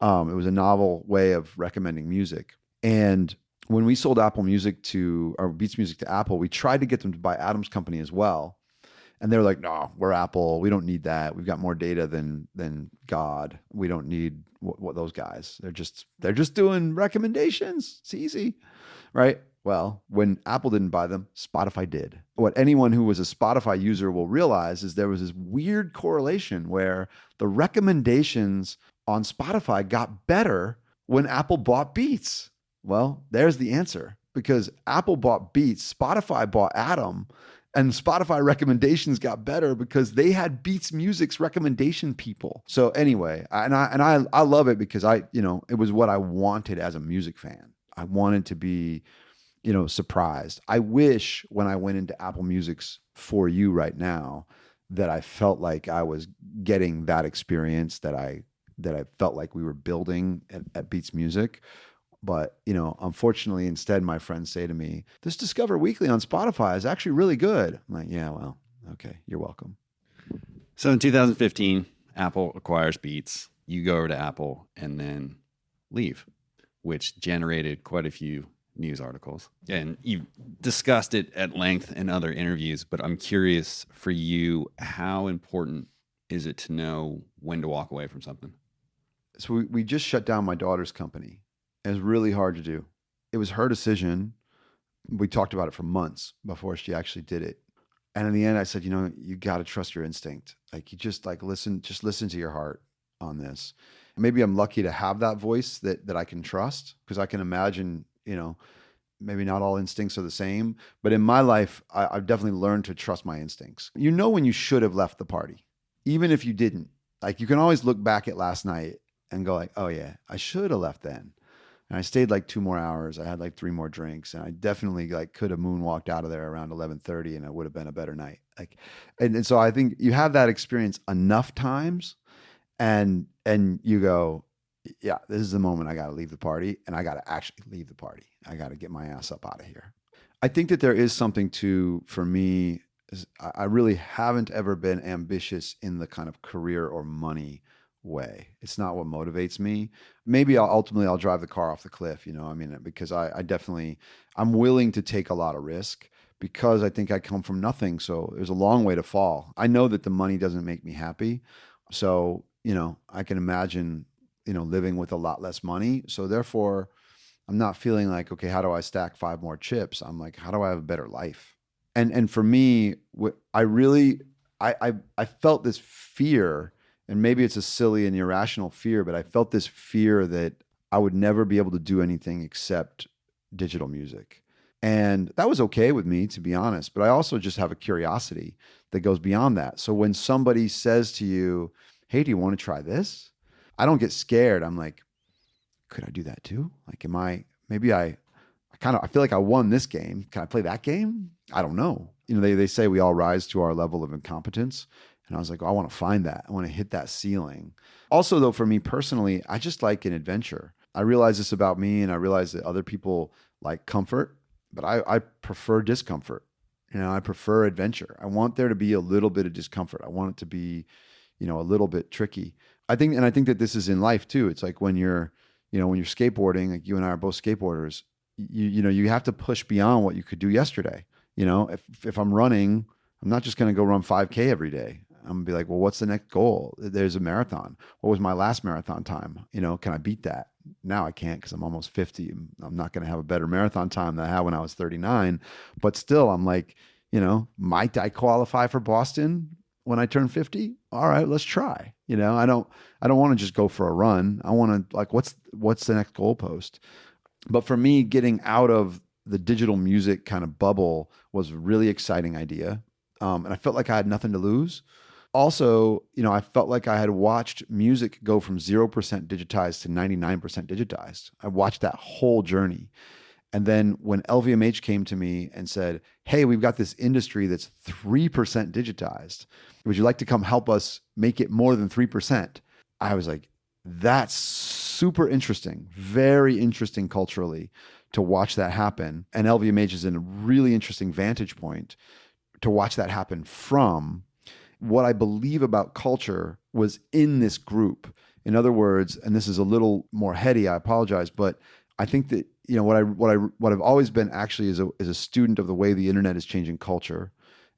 It was a novel way of recommending music. And when we sold Beats Music to Apple, we tried to get them to buy Adam's company as well. And they're like, no, we're Apple. We don't need that. We've got more data than God. We don't need what those guys. They're just doing recommendations. It's easy, right? Well, when Apple didn't buy them, Spotify did. What anyone who was a Spotify user will realize is there was this weird correlation where the recommendations on Spotify got better when Apple bought Beats. Well, there's the answer. Because Apple bought Beats, Spotify bought Adam, and Spotify recommendations got better because they had Beats Music's recommendation people. So anyway, I love it because it was what I wanted as a music fan. I wanted to be, surprised. I wish when I went into Apple Music's For You right now that I felt like I was getting that experience that I felt like we were building at Beats Music. But, unfortunately, instead, my friends say to me, this Discover Weekly on Spotify is actually really good. I'm like, yeah, well, okay, you're welcome. So in 2015, Apple acquires Beats. You go over to Apple and then leave, which generated quite a few news articles. And you've discussed it at length in other interviews, but I'm curious for you, how important is it to know when to walk away from something? So we just shut down my daughter's company. It was really hard to do. It was her decision. We talked about it for months before she actually did it. And in the end, I said, you got to trust your instinct. Like you just listen to your heart on this. Maybe I'm lucky to have that voice that I can trust, because I can imagine, maybe not all instincts are the same. But in my life, I've definitely learned to trust my instincts. When you should have left the party, even if you didn't. Like you can always look back at last night and go like, oh yeah, I should have left then. And I stayed like 2 more hours. I had like 3 more drinks, and I definitely could have moonwalked out of there around 11:30, and it would have been a better night. And so I think you have that experience enough times, and you go, yeah, this is the moment I got to leave the party, and I got to actually leave the party. I got to get my ass up out of here. I think that there is something for me. I really haven't ever been ambitious in the kind of career or money way. It's not what motivates me. Maybe ultimately I'll drive the car off the cliff, because I'm willing to take a lot of risk because I think I come from nothing. So there's a long way to fall. I know that the money doesn't make me happy. So, I can imagine, living with a lot less money. So therefore I'm not feeling like, okay, how do I stack 5 more chips? I'm like, how do I have a better life? And for me, I felt this fear. And maybe it's a silly and irrational fear, but I felt this fear that I would never be able to do anything except digital music. And that was okay with me, to be honest. But I also just have a curiosity that goes beyond that. So when somebody says to you, hey, do you want to try this? I don't get scared. I'm like, could I do that too? Like, I feel like I won this game. Can I play that game? I don't know. They say we all rise to our level of incompetence. And I was like, I want to find that. I want to hit that ceiling. Also, though, for me personally, I just like an adventure. I realize this about me, and I realize that other people like comfort, but I prefer discomfort. I prefer adventure. I want there to be a little bit of discomfort. I want it to be, a little bit tricky. I think that this is in life too. It's like when you're when you're skateboarding, like you and I are both skateboarders, you have to push beyond what you could do yesterday. If I'm running, I'm not just going to go run 5K every day. I'm gonna be like, well, what's the next goal? There's a marathon. What was my last marathon time? Can I beat that? Now I can't because I'm almost 50. I'm not going to have a better marathon time than I had when I was 39. But still, I'm like, might I qualify for Boston when I turn 50? All right, let's try. I don't want to just go for a run. I want to, like, what's the next goalpost? But for me, getting out of the digital music kind of bubble was a really exciting idea. And I felt like I had nothing to lose. Also, I felt like I had watched music go from 0% digitized to 99% digitized. I watched that whole journey. And then when LVMH came to me and said, hey, we've got this industry that's 3% digitized. Would you like to come help us make it more than 3%? I was like, that's super interesting, very interesting culturally to watch that happen. And LVMH is in a really interesting vantage point to watch that happen from. What I believe about culture was in this group. In other words, and this is a little more heady, I apologize, but I think that what I've always been actually is a student of the way the internet is changing culture,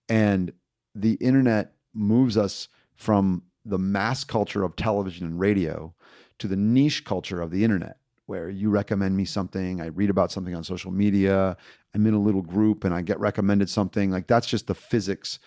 and the internet moves us from the mass culture of television and radio to the niche culture of the internet, where you recommend me something, I read about something on social media, I'm in a little group and I get recommended something. Like, that's just the physics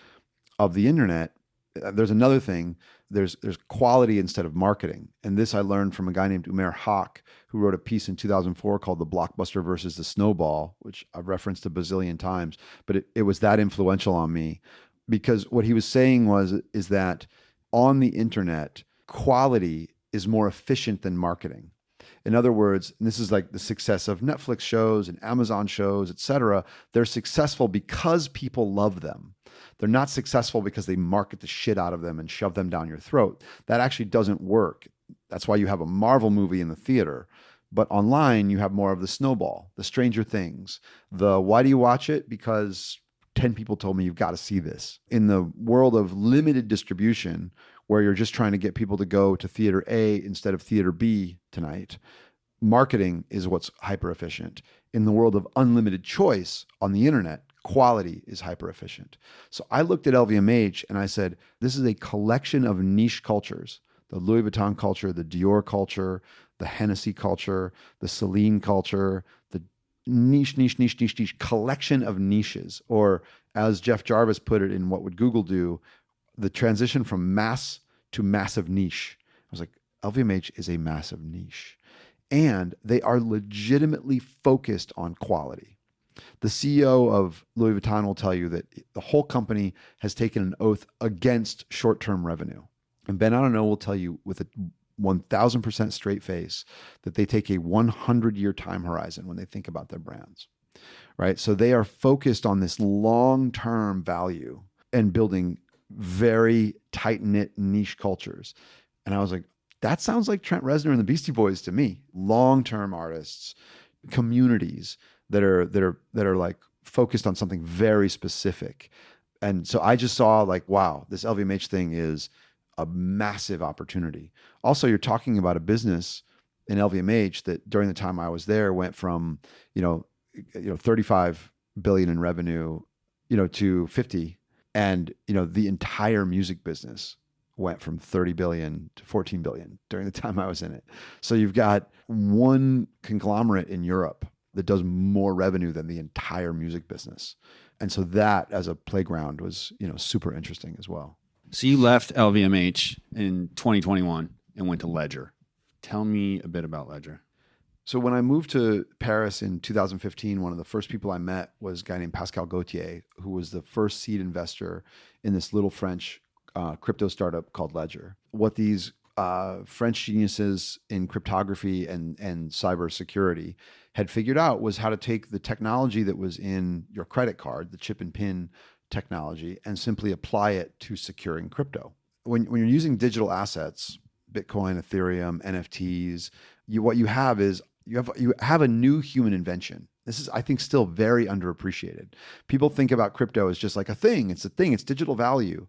of the internet. There's another thing. There's quality instead of marketing. And this I learned from a guy named Umair Haq, who wrote a piece in 2004 called The Blockbuster versus the Snowball, which I've referenced a bazillion times, but it was that influential on me, because what he was saying is that on the internet, quality is more efficient than marketing. In other words, and this is like the success of Netflix shows and Amazon shows, et cetera, they're successful because people love them. They're not successful because they market the shit out of them and shove them down your throat. That actually doesn't work. That's why you have a Marvel movie in the theater. But online, you have more of the snowball, the Stranger Things, the why do you watch it? Because 10 people told me you've got to see this. In the world of limited distribution, where you're just trying to get people to go to theater A instead of theater B tonight, marketing is what's hyper efficient. In the world of unlimited choice on the internet, quality is hyper efficient. So I looked at LVMH and I said, this is a collection of niche cultures: the Louis Vuitton culture, the Dior culture, the Hennessy culture, the Celine culture, the niche collection of niches. Or as Jeff Jarvis put it in What Would Google Do, the transition from mass to massive niche. I was like, LVMH is a massive niche. And they are legitimately focused on quality. The CEO of Louis Vuitton will tell you that the whole company has taken an oath against short-term revenue. And Ben Adonot will tell you with a 1,000% straight face that they take a 100-year time horizon when they think about their brands, right? So they are focused on this long-term value and building very tight-knit niche cultures. And I was like, that sounds like Trent Reznor and the Beastie Boys to me. Long-term artists, communities that are like focused on something very specific. And so I just saw like, wow, this LVMH thing is a massive opportunity. Also, you're talking about a business in LVMH that during the time I was there went from, 35 billion in revenue, to 50. And, the entire music business went from 30 billion to 14 billion during the time I was in it. So you've got one conglomerate in Europe that does more revenue than the entire music business. And so that as a playground was, super interesting as well. So you left LVMH in 2021 and went to Ledger. Tell me a bit about Ledger. So when I moved to Paris in 2015, one of the first people I met was a guy named Pascal Gauthier, who was the first seed investor in this little French crypto startup called Ledger. What these French geniuses in cryptography and cybersecurity had figured out was how to take the technology that was in your credit card, the chip and pin technology, and simply apply it to securing crypto. When you're using digital assets, Bitcoin, Ethereum, NFTs, what you have is you have a new human invention. This is, I think, still very underappreciated. People think about crypto as just like a thing. It's a thing. It's digital value.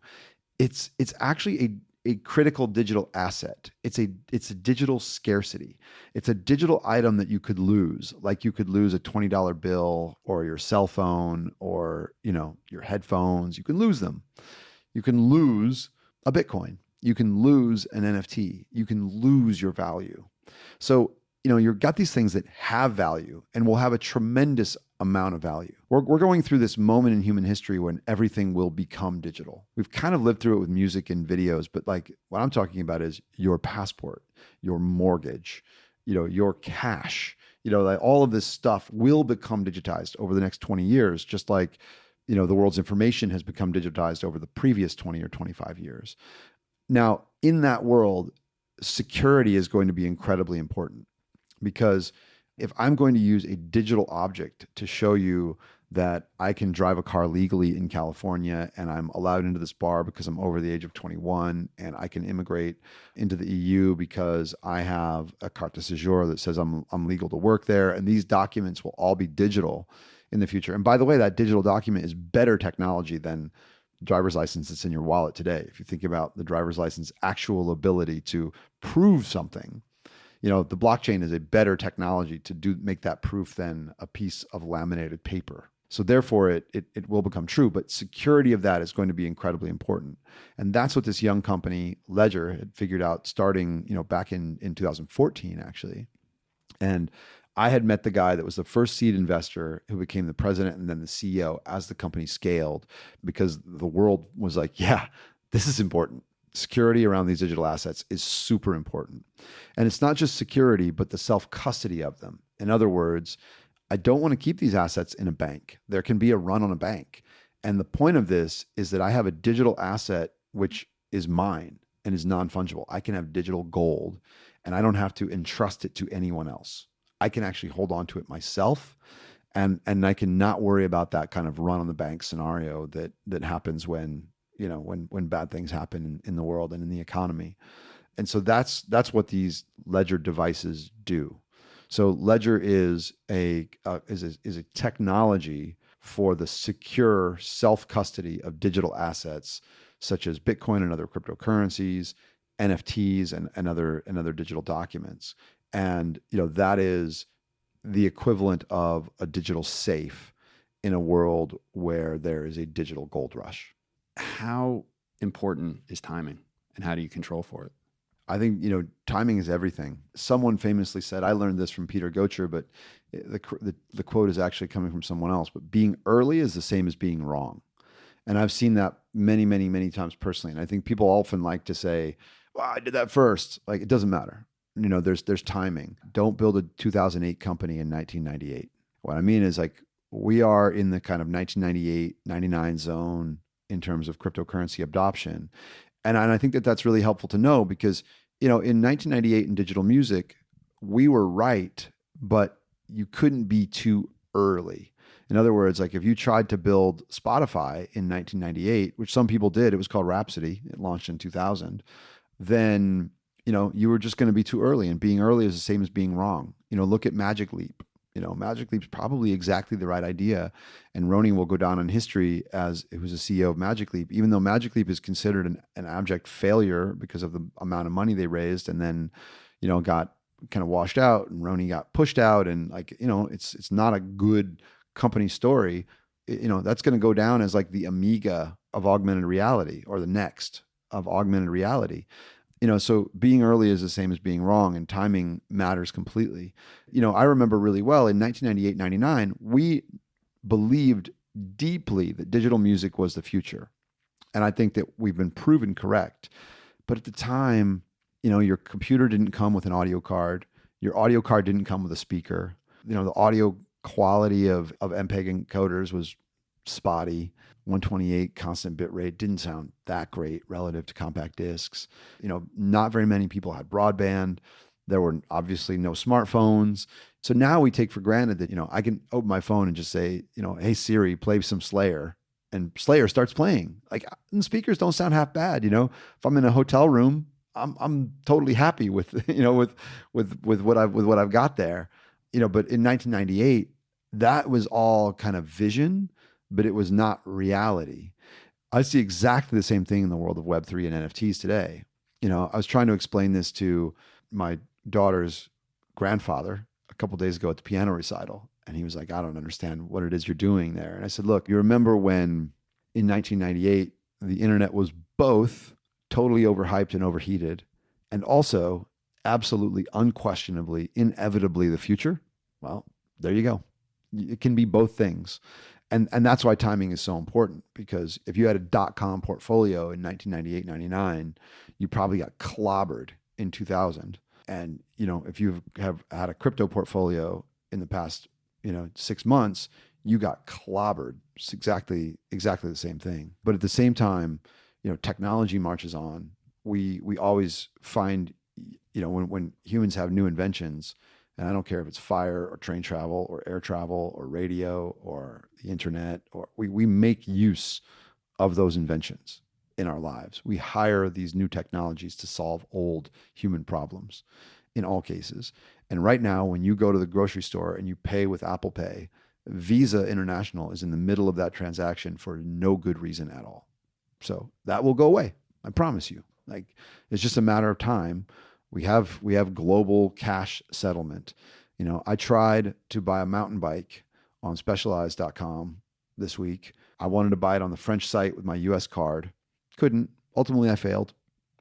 It's actually a critical digital asset. It's a digital scarcity. It's a digital item that you could lose, like you could lose a $20 bill or your cell phone or, your headphones. You can lose them. You can lose a Bitcoin. You can lose an NFT. You can lose your value. So, you've got these things that have value and will have a tremendous amount of value. We're going through this moment in human history when everything will become digital. We've kind of lived through it with music and videos, but like what I'm talking about is your passport, your mortgage, your cash, like all of this stuff will become digitized over the next 20 years, just like, the world's information has become digitized over the previous 20 or 25 years. Now, in that world, security is going to be incredibly important, because if I'm going to use a digital object to show you that I can drive a car legally in California and I'm allowed into this bar because I'm over the age of 21, and I can immigrate into the EU because I have a carte de séjour that says I'm legal to work there, and these documents will all be digital in the future. And by the way, that digital document is better technology than driver's license that's in your wallet today. If you think about the driver's license actual ability to prove something, the blockchain is a better technology to make that proof than a piece of laminated paper. So therefore, it will become true, but security of that is going to be incredibly important. And that's what this young company, Ledger, had figured out starting, back in 2014, actually. And I had met the guy that was the first seed investor who became the president and then the CEO as the company scaled, because the world was like, yeah, this is important. Security around these digital assets is super important. And it's not just security, but the self-custody of them. In other words, I don't want to keep these assets in a bank. There can be a run on a bank. And the point of this is that I have a digital asset which is mine and is non-fungible. I can have digital gold and I don't have to entrust it to anyone else. I can actually hold on to it myself, and I can not worry about that kind of run on the bank scenario that happens when bad things happen in the world and in the economy. And so that's what these Ledger devices do. So Ledger is a technology for the secure self-custody of digital assets such as Bitcoin and other cryptocurrencies, NFTs and other digital documents. And that is the equivalent of a digital safe in a world where there is a digital gold rush. How important is timing, and how do you control for it? I think, timing is everything. Someone famously said, I learned this from Peter Gocher, but the quote is actually coming from someone else, but being early is the same as being wrong. And I've seen that many, many, many times personally. And I think people often like to say, well, I did that first. Like, it doesn't matter. There's timing. Don't build a 2008 company in 1998. What I mean is, like, we are in the kind of 1998, 99 zone in terms of cryptocurrency adoption. And I think that that's really helpful to know because, in 1998 in digital music, we were right, but you couldn't be too early. In other words, like if you tried to build Spotify in 1998, which some people did, it was called Rhapsody. It launched in 2000. Then, you were just going to be too early, and being early is the same as being wrong. Look at Magic Leap. Magic Leap's probably exactly the right idea. And Roni will go down in history as it was the CEO of Magic Leap, even though Magic Leap is considered an abject failure because of the amount of money they raised and then, got kind of washed out, and Roni got pushed out. And it's not a good company story. That's going to go down as like the Amiga of augmented reality, or the Next of augmented reality. So being early is the same as being wrong, and timing matters completely. I remember really well in 1998, 99, we believed deeply that digital music was the future. And I think that we've been proven correct. But at the time, your computer didn't come with an audio card. Your audio card didn't come with a speaker. The audio quality of MPEG encoders was spotty. 128 constant bit rate didn't sound that great relative to compact discs. Not very many people had broadband. There were obviously no smartphones. So now we take for granted that, I can open my phone and just say, hey Siri, play some Slayer. And Slayer starts playing. Like, the speakers don't sound half bad. If I'm in a hotel room, I'm totally happy with, with what I've got there. But in 1998, that was all kind of vision, but it was not reality. I see exactly the same thing in the world of Web3 and NFTs today. I was trying to explain this to my daughter's grandfather a couple of days ago at the piano recital. And he was like, I don't understand what it is you're doing there. And I said, look, you remember when in 1998, the internet was both totally overhyped and overheated, and also absolutely unquestionably, inevitably the future? Well, there you go. It can be both things. And that's why timing is so important, because if you had a .com portfolio in 1998, 99, you probably got clobbered in 2000. And, if you have had a crypto portfolio in the past, 6 months, you got clobbered. It's exactly the same thing. But at the same time, technology marches on. We always find, when humans have new inventions, and I don't care if it's fire or train travel or air travel or radio or the internet, or we make use of those inventions in our lives. We hire these new technologies to solve old human problems in all cases. And right now, when you go to the grocery store and you pay with Apple Pay, Visa International is in the middle of that transaction for no good reason at all. So that will go away. I promise you. It's just a matter of time. We have global cash settlement. I tried to buy a mountain bike on specialized.com this week. I wanted to buy it on the French site with my US card. Couldn't. Ultimately, I failed.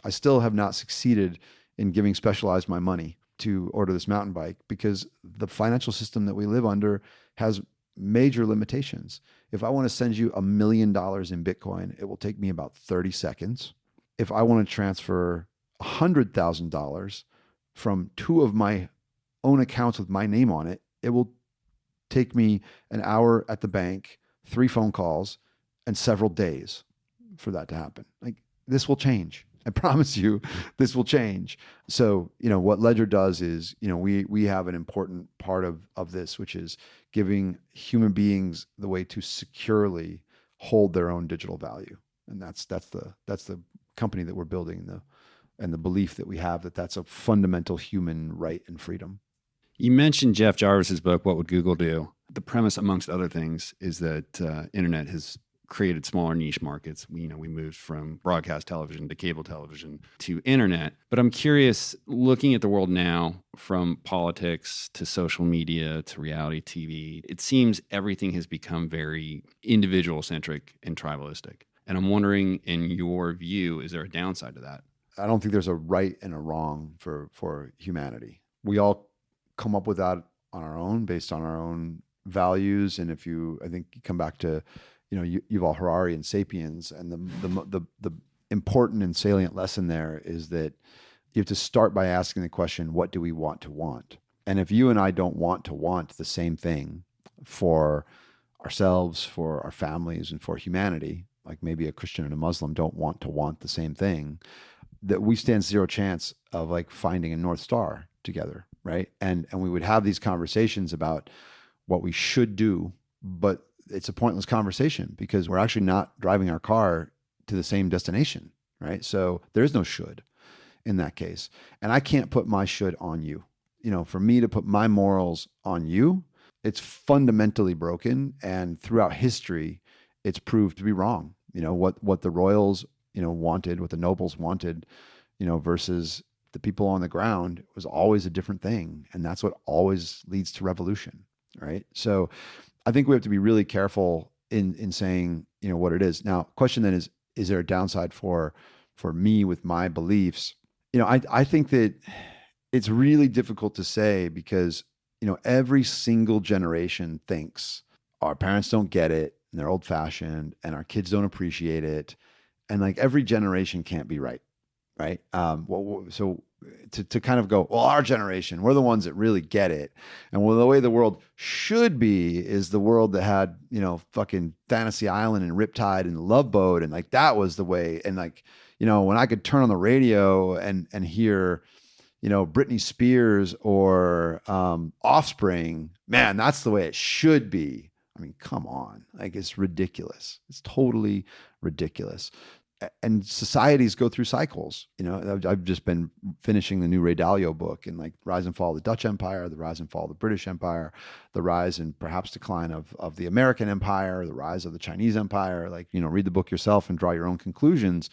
I still have not succeeded in giving Specialized my money to order this mountain bike, because the financial system that we live under has major limitations. If I want to send you $1 million in Bitcoin, it will take me about 30 seconds. If I want to transfer $100,000 from two of my own accounts with my name on it, it will take me an hour at the bank, 3 phone calls, and several days for that to happen. This will change. I promise you, this will change. So, what Ledger does is, we have an important part of this, which is giving human beings the way to securely hold their own digital value. And that's the company that we're building, and the belief that we have that that's a fundamental human right and freedom. You mentioned Jeff Jarvis's book, What Would Google Do? The premise, amongst other things, is that internet has created smaller niche markets. We moved from broadcast television to cable television to internet. But I'm curious, looking at the world now, from politics to social media to reality TV, it seems everything has become very individual-centric and tribalistic. And I'm wondering, in your view, is there a downside to that? I don't think there's a right and a wrong for humanity. We all come up with that on our own, based on our own values. And I think you come back to, Yuval Harari and Sapiens, and the important and salient lesson there is that you have to start by asking the question, what do we want to want? And if you and I don't want to want the same thing for ourselves, for our families, and for humanity, like maybe a Christian and a Muslim don't want to want the same thing, that we stand zero chance of finding a North Star together, right? And we would have these conversations about what we should do, but it's a pointless conversation, because we're actually not driving our car to the same destination, right? So there's no should in that case. And I can't put my should on you. For me to put my morals on you, it's fundamentally broken. And throughout history, it's proved to be wrong. What the royals, wanted, what the nobles wanted, versus the people on the ground, was always a different thing. And that's what always leads to revolution, right? So I think we have to be really careful in saying, what it is. Now, question then is there a downside for me with my beliefs? I think that it's really difficult to say, because, every single generation thinks our parents don't get it and they're old fashioned and our kids don't appreciate it. And every generation can't be right. Right. So to kind of go, well, our generation, we're the ones that really get it. And the way the world should be is the world that had, fucking Fantasy Island and Riptide and Love Boat. And that was the way. And when I could turn on the radio and hear, Britney Spears or Offspring, man, that's the way it should be. I mean, come on. It's ridiculous. It's totally ridiculous. And societies go through cycles. I've just been finishing the new Ray Dalio book, and Rise and Fall of the Dutch Empire, the rise and fall of the British Empire, the rise and perhaps decline of the American Empire, the rise of the Chinese Empire. Read the book yourself and draw your own conclusions.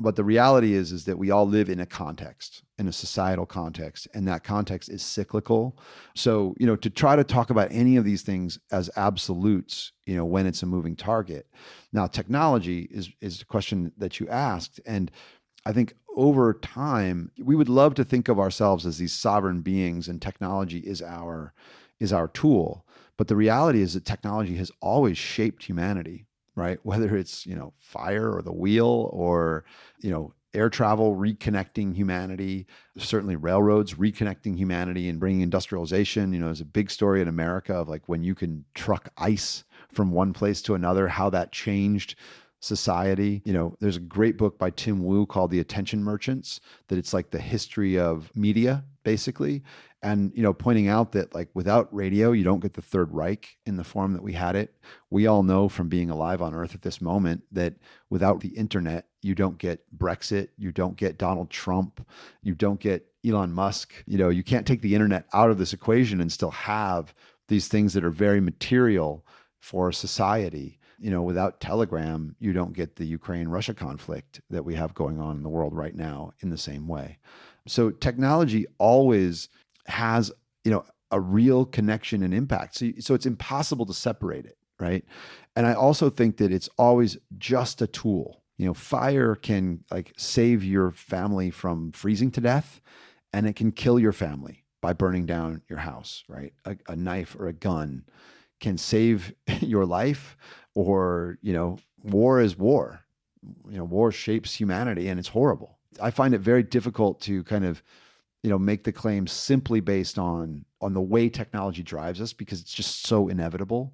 But the reality is that we all live in a context, in a societal context, and that context is cyclical. So, to try to talk about any of these things as absolutes, when it's a moving target. Now, technology is the question that you asked. And I think over time, we would love to think of ourselves as these sovereign beings, and technology is our tool. But the reality is that technology has always shaped humanity, right? Whether it's, fire or the wheel, or, air travel reconnecting humanity, certainly railroads reconnecting humanity and bringing industrialization. There's a big story in America of like when you can truck ice from one place to another, how that changed society. There's a great book by Tim Wu called The Attention Merchants, that it's like the history of media, basically. And, pointing out that like without radio, you don't get the Third Reich in the form that we had it. We all know from being alive on Earth at this moment that without the internet, you don't get Brexit, you don't get Donald Trump, you don't get Elon Musk. You can't take the internet out of this equation and still have these things that are very material for society. Without Telegram, you don't get the Ukraine-Russia conflict that we have going on in the world right now in the same way. So technology always has, a real connection and impact. So it's impossible to separate it, right? And I also think that it's always just a tool. Fire can like save your family from freezing to death, and it can kill your family by burning down your house, right? A knife or a gun can save your life, or, war is war. War shapes humanity, and it's horrible. I find it very difficult to kind of, make the claim simply based on the way technology drives us, because it's just so inevitable,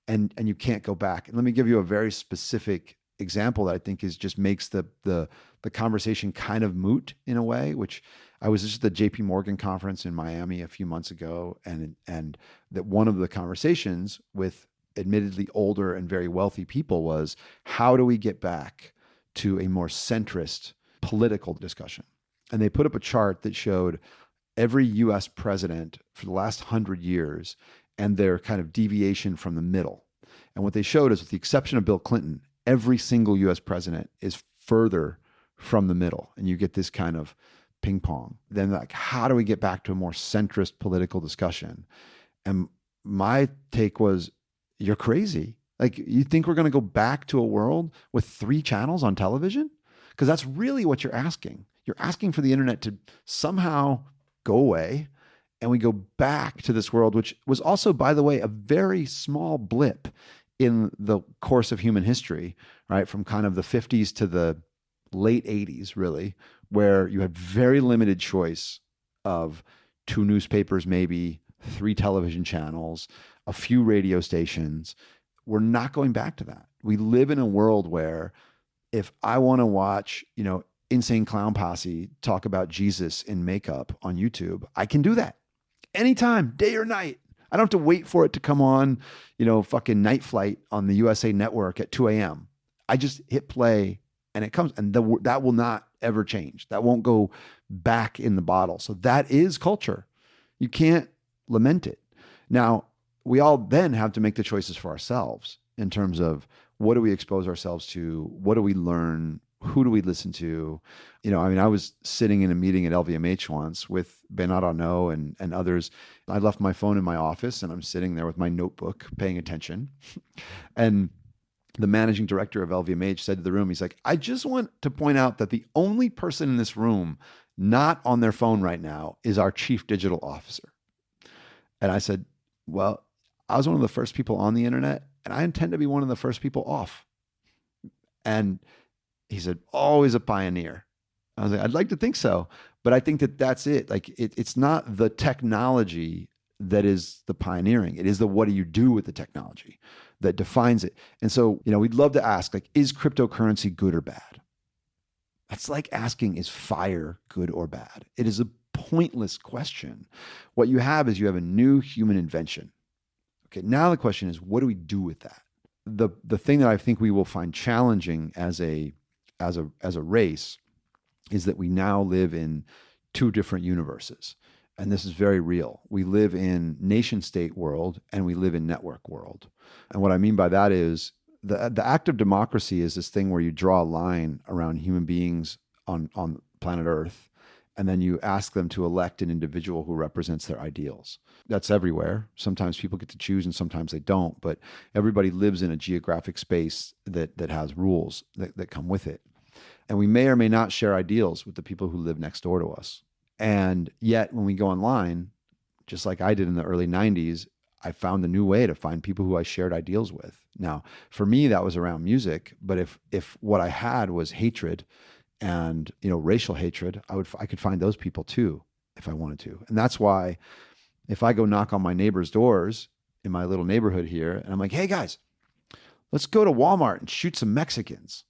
and you can't go back. And let me give you a very specific example that I think just makes the conversation kind of moot in a way, which I was just at the JP Morgan conference in Miami a few months ago, and that one of the conversations with admittedly older and very wealthy people was, how do we get back to a more centrist political discussion? And they put up a chart that showed every US president for the last 100 years and their kind of deviation from the middle. And what they showed is, with the exception of Bill Clinton, every single US president is further from the middle. And you get this kind of ping pong. Then like, how do we get back to a more centrist political discussion? And my take was, you're crazy. Like, you think we're going to go back to a world with 3 channels on television? Because that's really what you're asking. You're asking for the internet to somehow go away, and we go back to this world, which was also, by the way, a very small blip in the course of human history, right? From kind of the 50s to the late 80s, really, where you had very limited choice of 2 newspapers, maybe 3 television channels, a few radio stations. We're not going back to that. We live in a world where if I want to watch, Insane Clown Posse talk about Jesus in makeup on YouTube, I can do that anytime, day or night. I don't have to wait for it to come on, fucking Night Flight on the USA Network at 2 a.m. I just hit play and it comes, and that will not ever change. That won't go back in the bottle. So that is culture. You can't lament it. Now, we all then have to make the choices for ourselves in terms of, what do we expose ourselves to? What do we learn? Who do we listen to? I was sitting in a meeting at LVMH once with Bernard Arnault and others. I left my phone in my office, and I'm sitting there with my notebook paying attention. And the managing director of LVMH said to the room, he's like, I just want to point out that the only person in this room not on their phone right now is our chief digital officer. And I said, well, I was one of the first people on the internet, and I intend to be one of the first people off. And he said, always a pioneer. I was like, I'd like to think so, but I think that that's it. Like, it's not the technology that is the pioneering. It is the, what do you do with the technology that defines it. And so, we'd love to ask, like, is cryptocurrency good or bad? That's like asking, is fire good or bad? It is a pointless question. What you have is, you have a new human invention. Okay, now the question is, what do we do with that? The thing that I think we will find challenging as a race is that we now live in 2 different universes. And this is very real. We live in nation state world, and we live in network world. And what I mean by that is, the act of democracy is this thing where you draw a line around human beings on planet Earth, and then you ask them to elect an individual who represents their ideals. That's everywhere. Sometimes people get to choose and sometimes they don't, but everybody lives in a geographic space that has rules that come with it. And we may or may not share ideals with the people who live next door to us. And yet when we go online, just like I did in the early 90s, I found a new way to find people who I shared ideals with. Now, for me, that was around music. But if what I had was hatred and, racial hatred, I could find those people too, if I wanted to. And that's why if I go knock on my neighbor's doors in my little neighborhood here, and I'm like, hey guys, let's go to Walmart and shoot some Mexicans.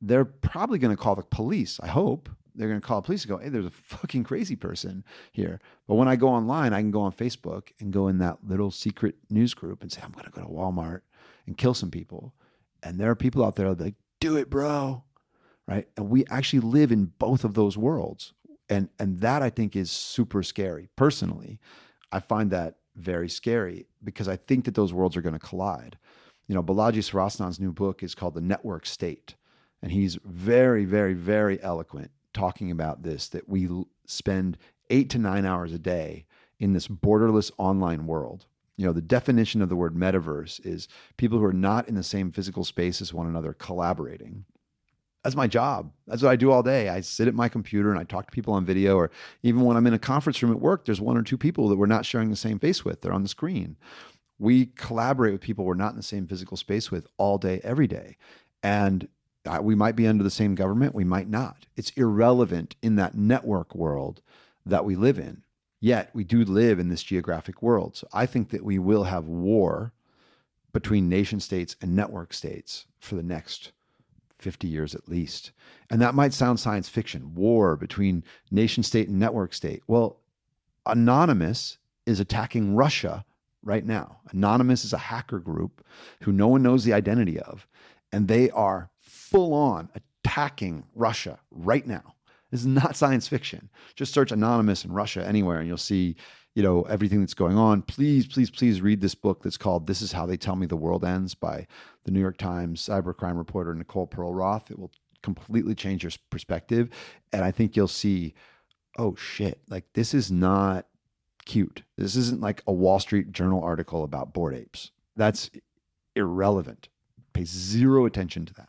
They're probably going to call the police. I hope they're going to call the police and go, hey, there's a fucking crazy person here. But when I go online, I can go on Facebook and go in that little secret news group and say, I'm going to go to Walmart and kill some people. And there are people out there that'll be like, do it, bro. Right. And we actually live in both of those worlds. And that I think is super scary. Personally, I find that very scary because I think that those worlds are going to collide. Balaji Saraswan's new book is called The Network State. And he's very, very, very eloquent talking about this, that we spend 8 to 9 hours a day in this borderless online world. The definition of the word metaverse is people who are not in the same physical space as one another collaborating. That's my job. That's what I do all day. I sit at my computer and I talk to people on video, or even when I'm in a conference room at work, there's 1 or 2 people that we're not sharing the same face with. They're on the screen. We collaborate with people we're not in the same physical space with all day, every day. And we might be under the same government. We might not. It's irrelevant in that network world that we live in. Yet we do live in this geographic world. So I think that we will have war between nation states and network states for the next 50 years at least. And that might sound science fiction, war between nation state and network state. Well, Anonymous is attacking Russia right now. Anonymous is a hacker group who no one knows the identity of, and they are full on attacking Russia right now. This is not science fiction. Just search Anonymous in Russia anywhere and you'll see, everything that's going on. Please, please, please read this book that's called This Is How They Tell Me the World Ends by the New York Times cybercrime reporter Nicole Pearl Roth. It will completely change your perspective. And I think you'll see, oh shit, like this is not cute. This isn't like a Wall Street Journal article about bored apes. That's irrelevant. Pay zero attention to that.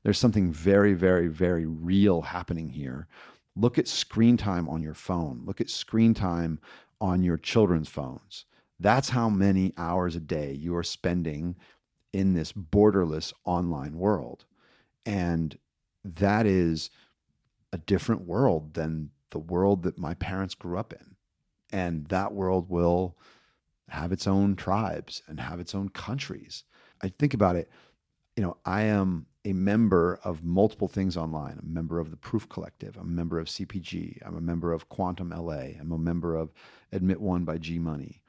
There's something very, very, very real happening here. Look at screen time on your phone. Look at screen time on your children's phones. That's how many hours a day you are spending in this borderless online world. And that is a different world than the world that my parents grew up in. And that world will have its own tribes and have its own countries. I think about it, I am a member of multiple things online. I'm a member of the Proof Collective. I'm a member of CPG. I'm a member of Quantum LA. I'm a member of Admit One by G Money.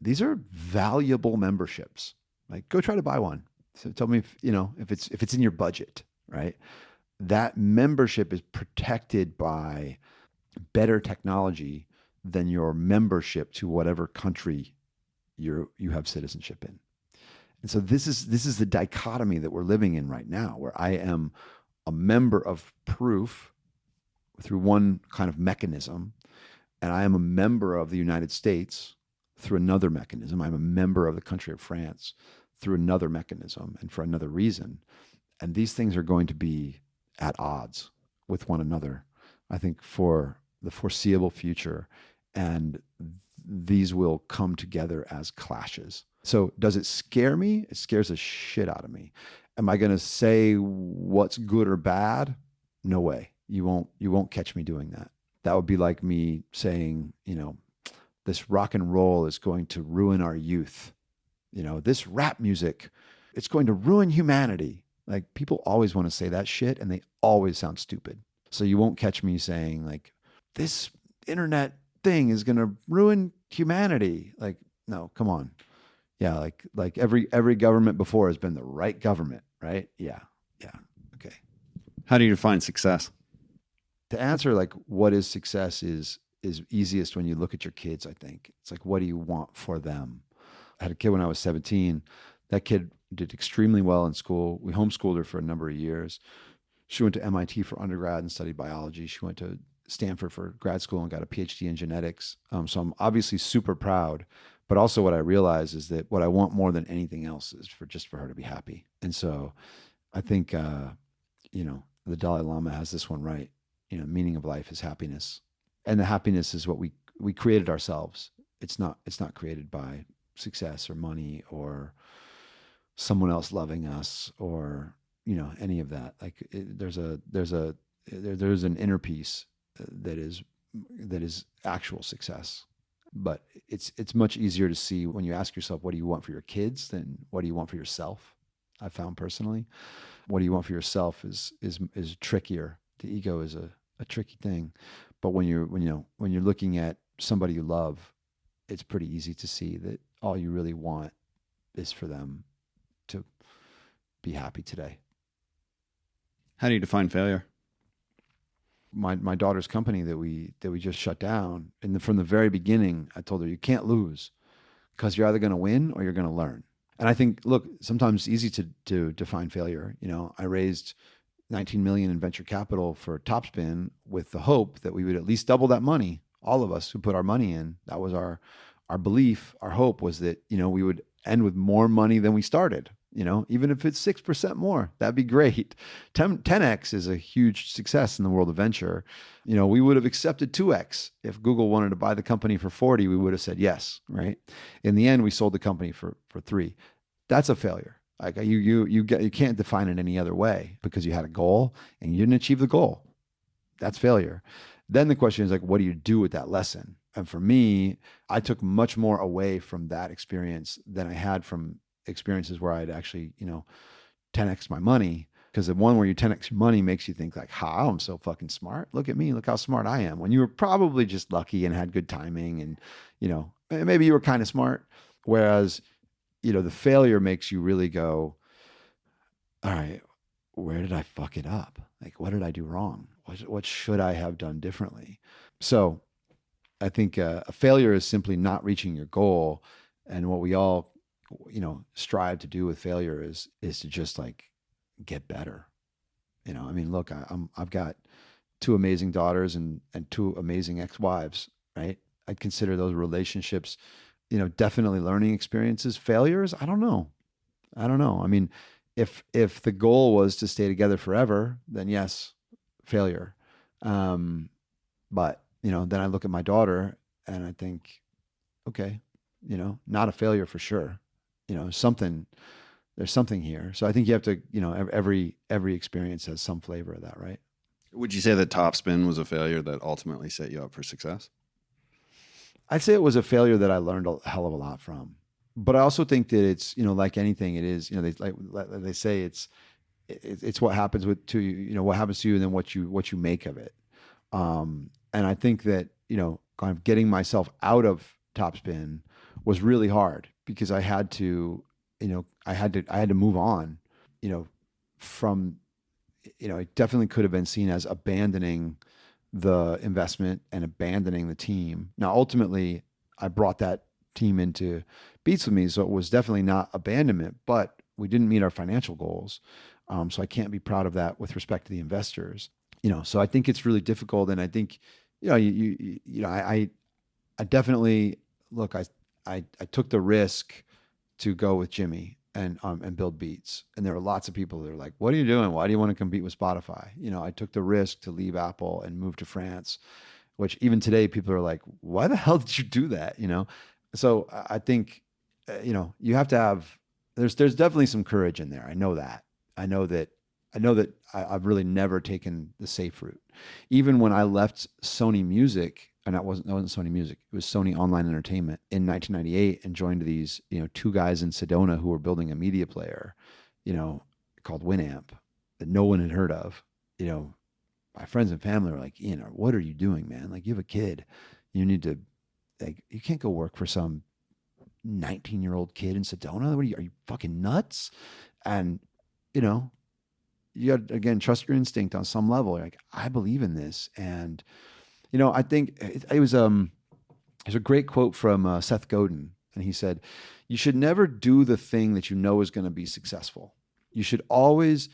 These are valuable memberships. Like, go try to buy one. So tell me if it's in your budget, right? That membership is protected by better technology than your membership to whatever country you have citizenship in. And so this is the dichotomy that we're living in right now, where I am a member of Proof through one kind of mechanism, and I am a member of the United States through another mechanism. I'm a member of the country of France through another mechanism and for another reason. And these things are going to be at odds with one another, I think, for the foreseeable future. And these will come together as clashes. So does it scare me? It scares the shit out of me. Am I going to say what's good or bad? No way. You won't catch me doing that. That would be like me saying, this rock and roll is going to ruin our youth. This rap music, it's going to ruin humanity. Like, people always want to say that shit and they always sound stupid. So you won't catch me saying like, this internet thing is going to ruin humanity. Like, no, come on. Yeah, like every government before has been the right government, right? Yeah. Okay. How do you define success? To answer like what is success is easiest when you look at your kids, I think. It's like, what do you want for them? I had a kid when I was 17. That kid did extremely well in school. We homeschooled her for a number of years. She went to MIT for undergrad and studied biology. She went to Stanford for grad school and got a PhD in genetics. So I'm obviously super proud. But also what I realize is that what I want more than anything else is for her to be happy. And so I think, the Dalai Lama has this one right. Meaning of life is happiness. And the happiness is what we created ourselves. It's not created by success or money or someone else loving us or, any of that. Like there's an inner peace that is actual success. But it's much easier to see when you ask yourself, what do you want for your kids than what do you want for yourself? I found personally, what do you want for yourself is trickier. The ego is a tricky thing. But when you're looking at somebody you love, it's pretty easy to see that all you really want is for them to be happy today. How do you define failure? My daughter's company that we just shut down, and from the very beginning, I told her, you can't lose because you're either going to win or you're going to learn. And I think, look, sometimes it's easy to define failure. I raised $19 million in venture capital for Topspin with the hope that we would at least double that money. All of us who put our money in, that was our belief. Our hope was that, we would end with more money than we started. Even if it's 6% more, that'd be great. 10x is a huge success in the world of venture. We would have accepted 2x. If Google wanted to buy the company for 40, we would have said yes, right? In the end, we sold the company for 3. That's a failure. Like you can't define it any other way because you had a goal and you didn't achieve the goal. That's failure. Then the question is like, what do you do with that lesson? And for me, I took much more away from that experience than I had from experiences where I'd actually, 10x my money. Because the one where you 10x your money makes you think like, how I'm so fucking smart. Look at me. Look how smart I am. When you were probably just lucky and had good timing and, maybe you were kind of smart. Whereas, the failure makes you really go, all right, where did I fuck it up? Like, what did I do wrong? What should I have done differently? So I think a failure is simply not reaching your goal. And what we all, strive to do with failure is to just like get better. Look, I've got 2 amazing daughters and 2 amazing ex-wives, right? I'd consider those relationships, definitely learning experiences. Failures, I don't know. If the goal was to stay together forever, then yes, failure. But, then I look at my daughter and I think, okay, not a failure for sure. There's something here. So I think you have to, every experience has some flavor of that, right? Would you say that Topspin was a failure that ultimately set you up for success? I'd say it was a failure that I learned a hell of a lot from. But I also think that it's, like anything, it is, they say it's what happens to you, what happens to you and then what you make of it. And I think that, kind of getting myself out of Topspin was really hard because I had to, I had to move on, from, it definitely could have been seen as abandoning the investment and abandoning the team. Now, ultimately, I brought that team into Beats with me, so it was definitely not abandonment, but we didn't meet our financial goals. So I can't be proud of that with respect to the investors. So I think it's really difficult, and I think, I definitely look. I took the risk to go with Jimmy and build Beats, and there were lots of people that are like, "What are you doing? Why do you want to compete with Spotify?" I took the risk to leave Apple and move to France, which even today people are like, "Why the hell did you do that?" So I think, you have to have. There's definitely some courage in there. I know that. I've really never taken the safe route. Even when I left Sony Music, and that wasn't Sony Music, it was Sony Online Entertainment in 1998, and joined these, 2 guys in Sedona who were building a media player, called Winamp that no one had heard of. My friends and family were like, Ian, what are you doing, man? Like, you have a kid. You need to, like, you can't go work for some 19-year-old kid in Sedona. Are you fucking nuts? And, you got to, again, trust your instinct on some level. You're like, I believe in this. And, I think it was, there's a great quote from Seth Godin. And he said, You should never do the thing that you know is going to be successful. You should always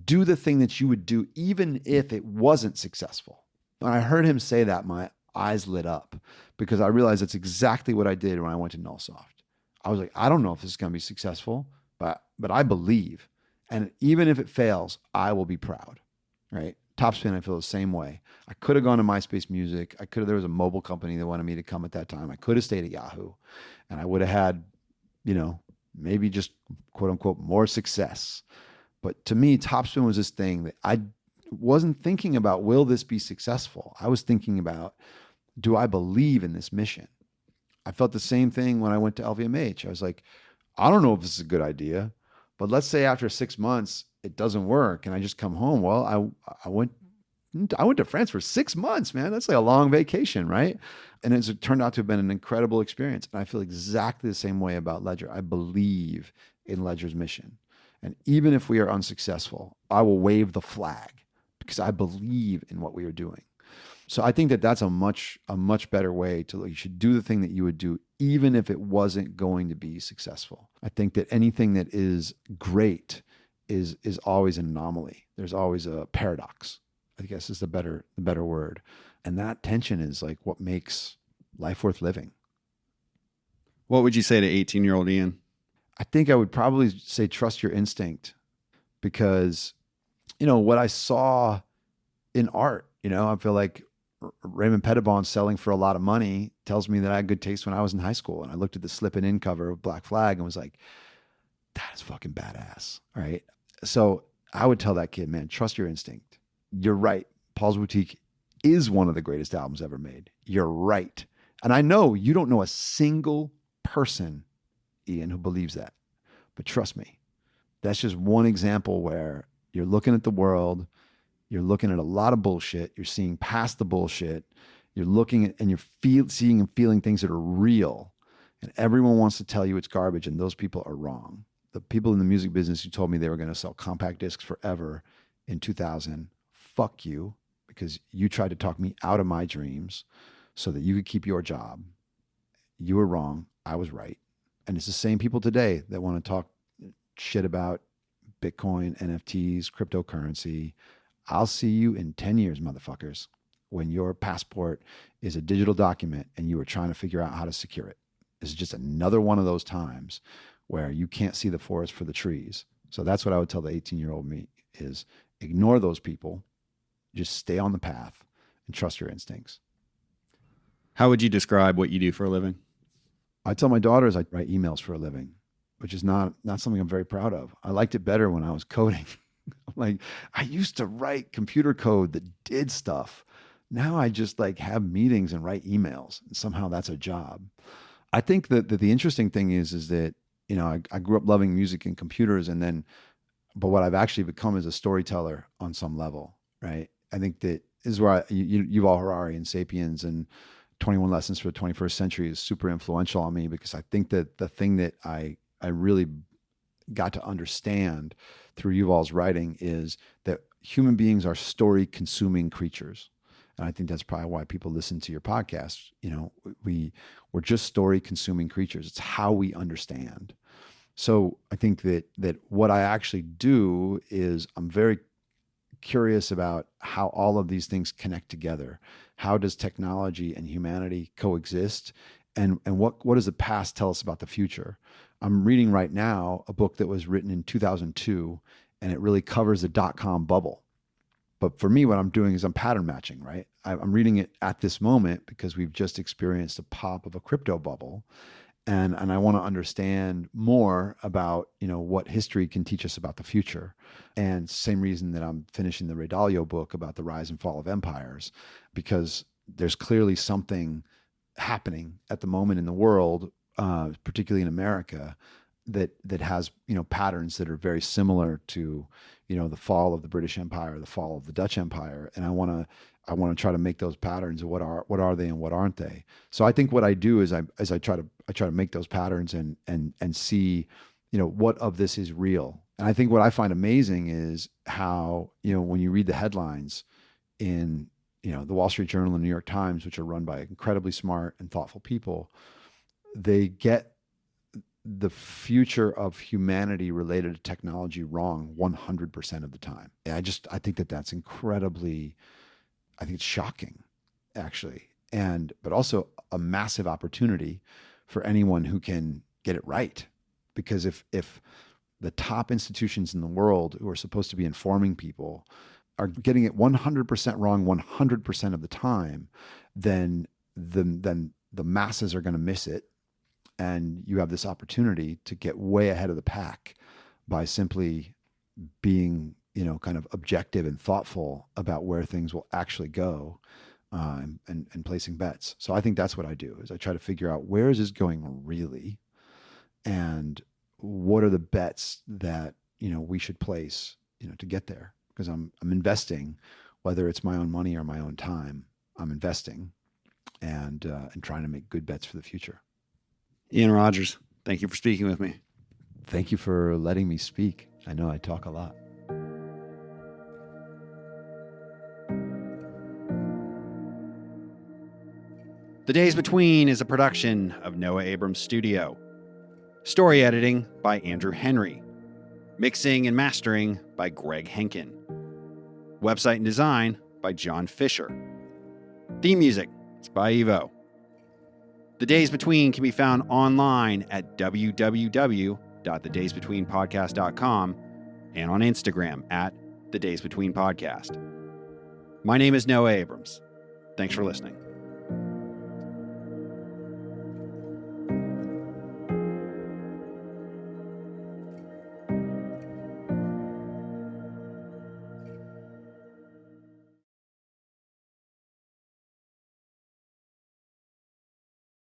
do the thing that you would do even if it wasn't successful. When I heard him say that, my eyes lit up because I realized that's exactly what I did when I went to Nullsoft. I was like, I don't know if this is going to be successful, but I believe. And even if it fails, I will be proud, right? Topspin, I feel the same way. I could have gone to MySpace Music. There was a mobile company that wanted me to come at that time. I could have stayed at Yahoo and I would have had, maybe just quote unquote more success. But to me, Topspin was this thing that I wasn't thinking about, will this be successful? I was thinking about, do I believe in this mission? I felt the same thing when I went to LVMH. I was like, I don't know if this is a good idea, but let's say after 6 months, it doesn't work and I just come home. Well, I went to France for 6 months, man. That's like a long vacation, right? And it turned out to have been an incredible experience. And I feel exactly the same way about Ledger. I believe in Ledger's mission. And even if we are unsuccessful, I will wave the flag because I believe in what we are doing. So I think that that's a much better way to look. You should do the thing that you would do even if it wasn't going to be successful. I think that anything that is great is always an anomaly. There's always a paradox, I guess is the better word. And that tension is like what makes life worth living. What would you say to 18-year-old Ian? I think I would probably say trust your instinct because, what I saw in art, I feel like Raymond Pettibon selling for a lot of money tells me that I had good taste when I was in high school. And I looked at the slip-in in cover of Black Flag and was like, that is fucking badass. All right. So I would tell that kid, man, trust your instinct. You're right. Paul's Boutique is one of the greatest albums ever made. You're right. And I know you don't know a single person, Ian, who believes that. But trust me, that's just one example where you're looking at the world, you're looking at a lot of bullshit, you're seeing past the bullshit, you're looking at and you're seeing and feeling things that are real. And everyone wants to tell you it's garbage, and those people are wrong. The people in the music business who told me they were going to sell compact discs forever in 2000, fuck you, because you tried to talk me out of my dreams so that you could keep your job. You were wrong. I was right. And it's the same people today that want to talk shit about Bitcoin, NFTs, cryptocurrency. I'll see you in 10 years, motherfuckers, when your passport is a digital document and you are trying to figure out how to secure it. This is just another one of those times where you can't see the forest for the trees. So that's what I would tell the 18-year-old me is ignore those people, just stay on the path and trust your instincts. How would you describe what you do for a living? I tell my daughters I write emails for a living, which is not something I'm very proud of. I liked it better when I was coding. Like I used to write computer code that did stuff. Now I just have meetings and write emails, and somehow that's a job. I think that the interesting thing is that, I grew up loving music and computers, but what I've actually become is a storyteller on some level, right? I think that is where Yuval Harari and Sapiens and 21 Lessons for the 21st Century is super influential on me, because I think that the thing that I really got to understand through Yuval's writing is that human beings are story consuming creatures. And I think that's probably why people listen to your podcast. We're just story consuming creatures. It's how we understand. So I think that what I actually do is I'm very curious about how all of these things connect together. How does technology and humanity coexist? And what does the past tell us about the future? I'm reading right now a book that was written in 2002, and it really covers the dot-com bubble. But for me, what I'm doing is I'm pattern matching, right? I'm reading it at this moment because we've just experienced a pop of a crypto bubble. And I want to understand more about, what history can teach us about the future. And same reason that I'm finishing the Ray Dalio book about the rise and fall of empires, because there's clearly something happening at the moment in the world, particularly in America, that has, patterns that are very similar to, the fall of the British Empire, the fall of the Dutch Empire. And I want to try to make those patterns of what are they and what aren't they. So I think what I do is I try to make those patterns and see, what of this is real. And I think what I find amazing is how, when you read the headlines in, the Wall Street Journal and New York Times, which are run by incredibly smart and thoughtful people, they get the future of humanity related to technology wrong 100% of the time. I think that's incredibly, I think it's shocking, actually. But also a massive opportunity for anyone who can get it right. Because if the top institutions in the world who are supposed to be informing people are getting it 100% wrong 100% of the time, then the masses are going to miss it. And you have this opportunity to get way ahead of the pack by simply being, kind of objective and thoughtful about where things will actually go, and placing bets. So I think that's what I do, is I try to figure out where is this going really, and what are the bets that, we should place, to get there. Because I'm investing, whether it's my own money or my own time, I'm investing and trying to make good bets for the future. Ian Rogers, thank you for speaking with me. Thank you for letting me speak. I know I talk a lot. The Days Between is a production of Noah Abrams Studio. Story editing by Andrew Henry. Mixing and mastering by Greg Henkin. Website and design by John Fisher. Theme music is by Evo. The Days Between can be found online at www.thedaysbetweenpodcast.com and on Instagram at The Days Between Podcast. My name is Noah Abrams. Thanks for listening.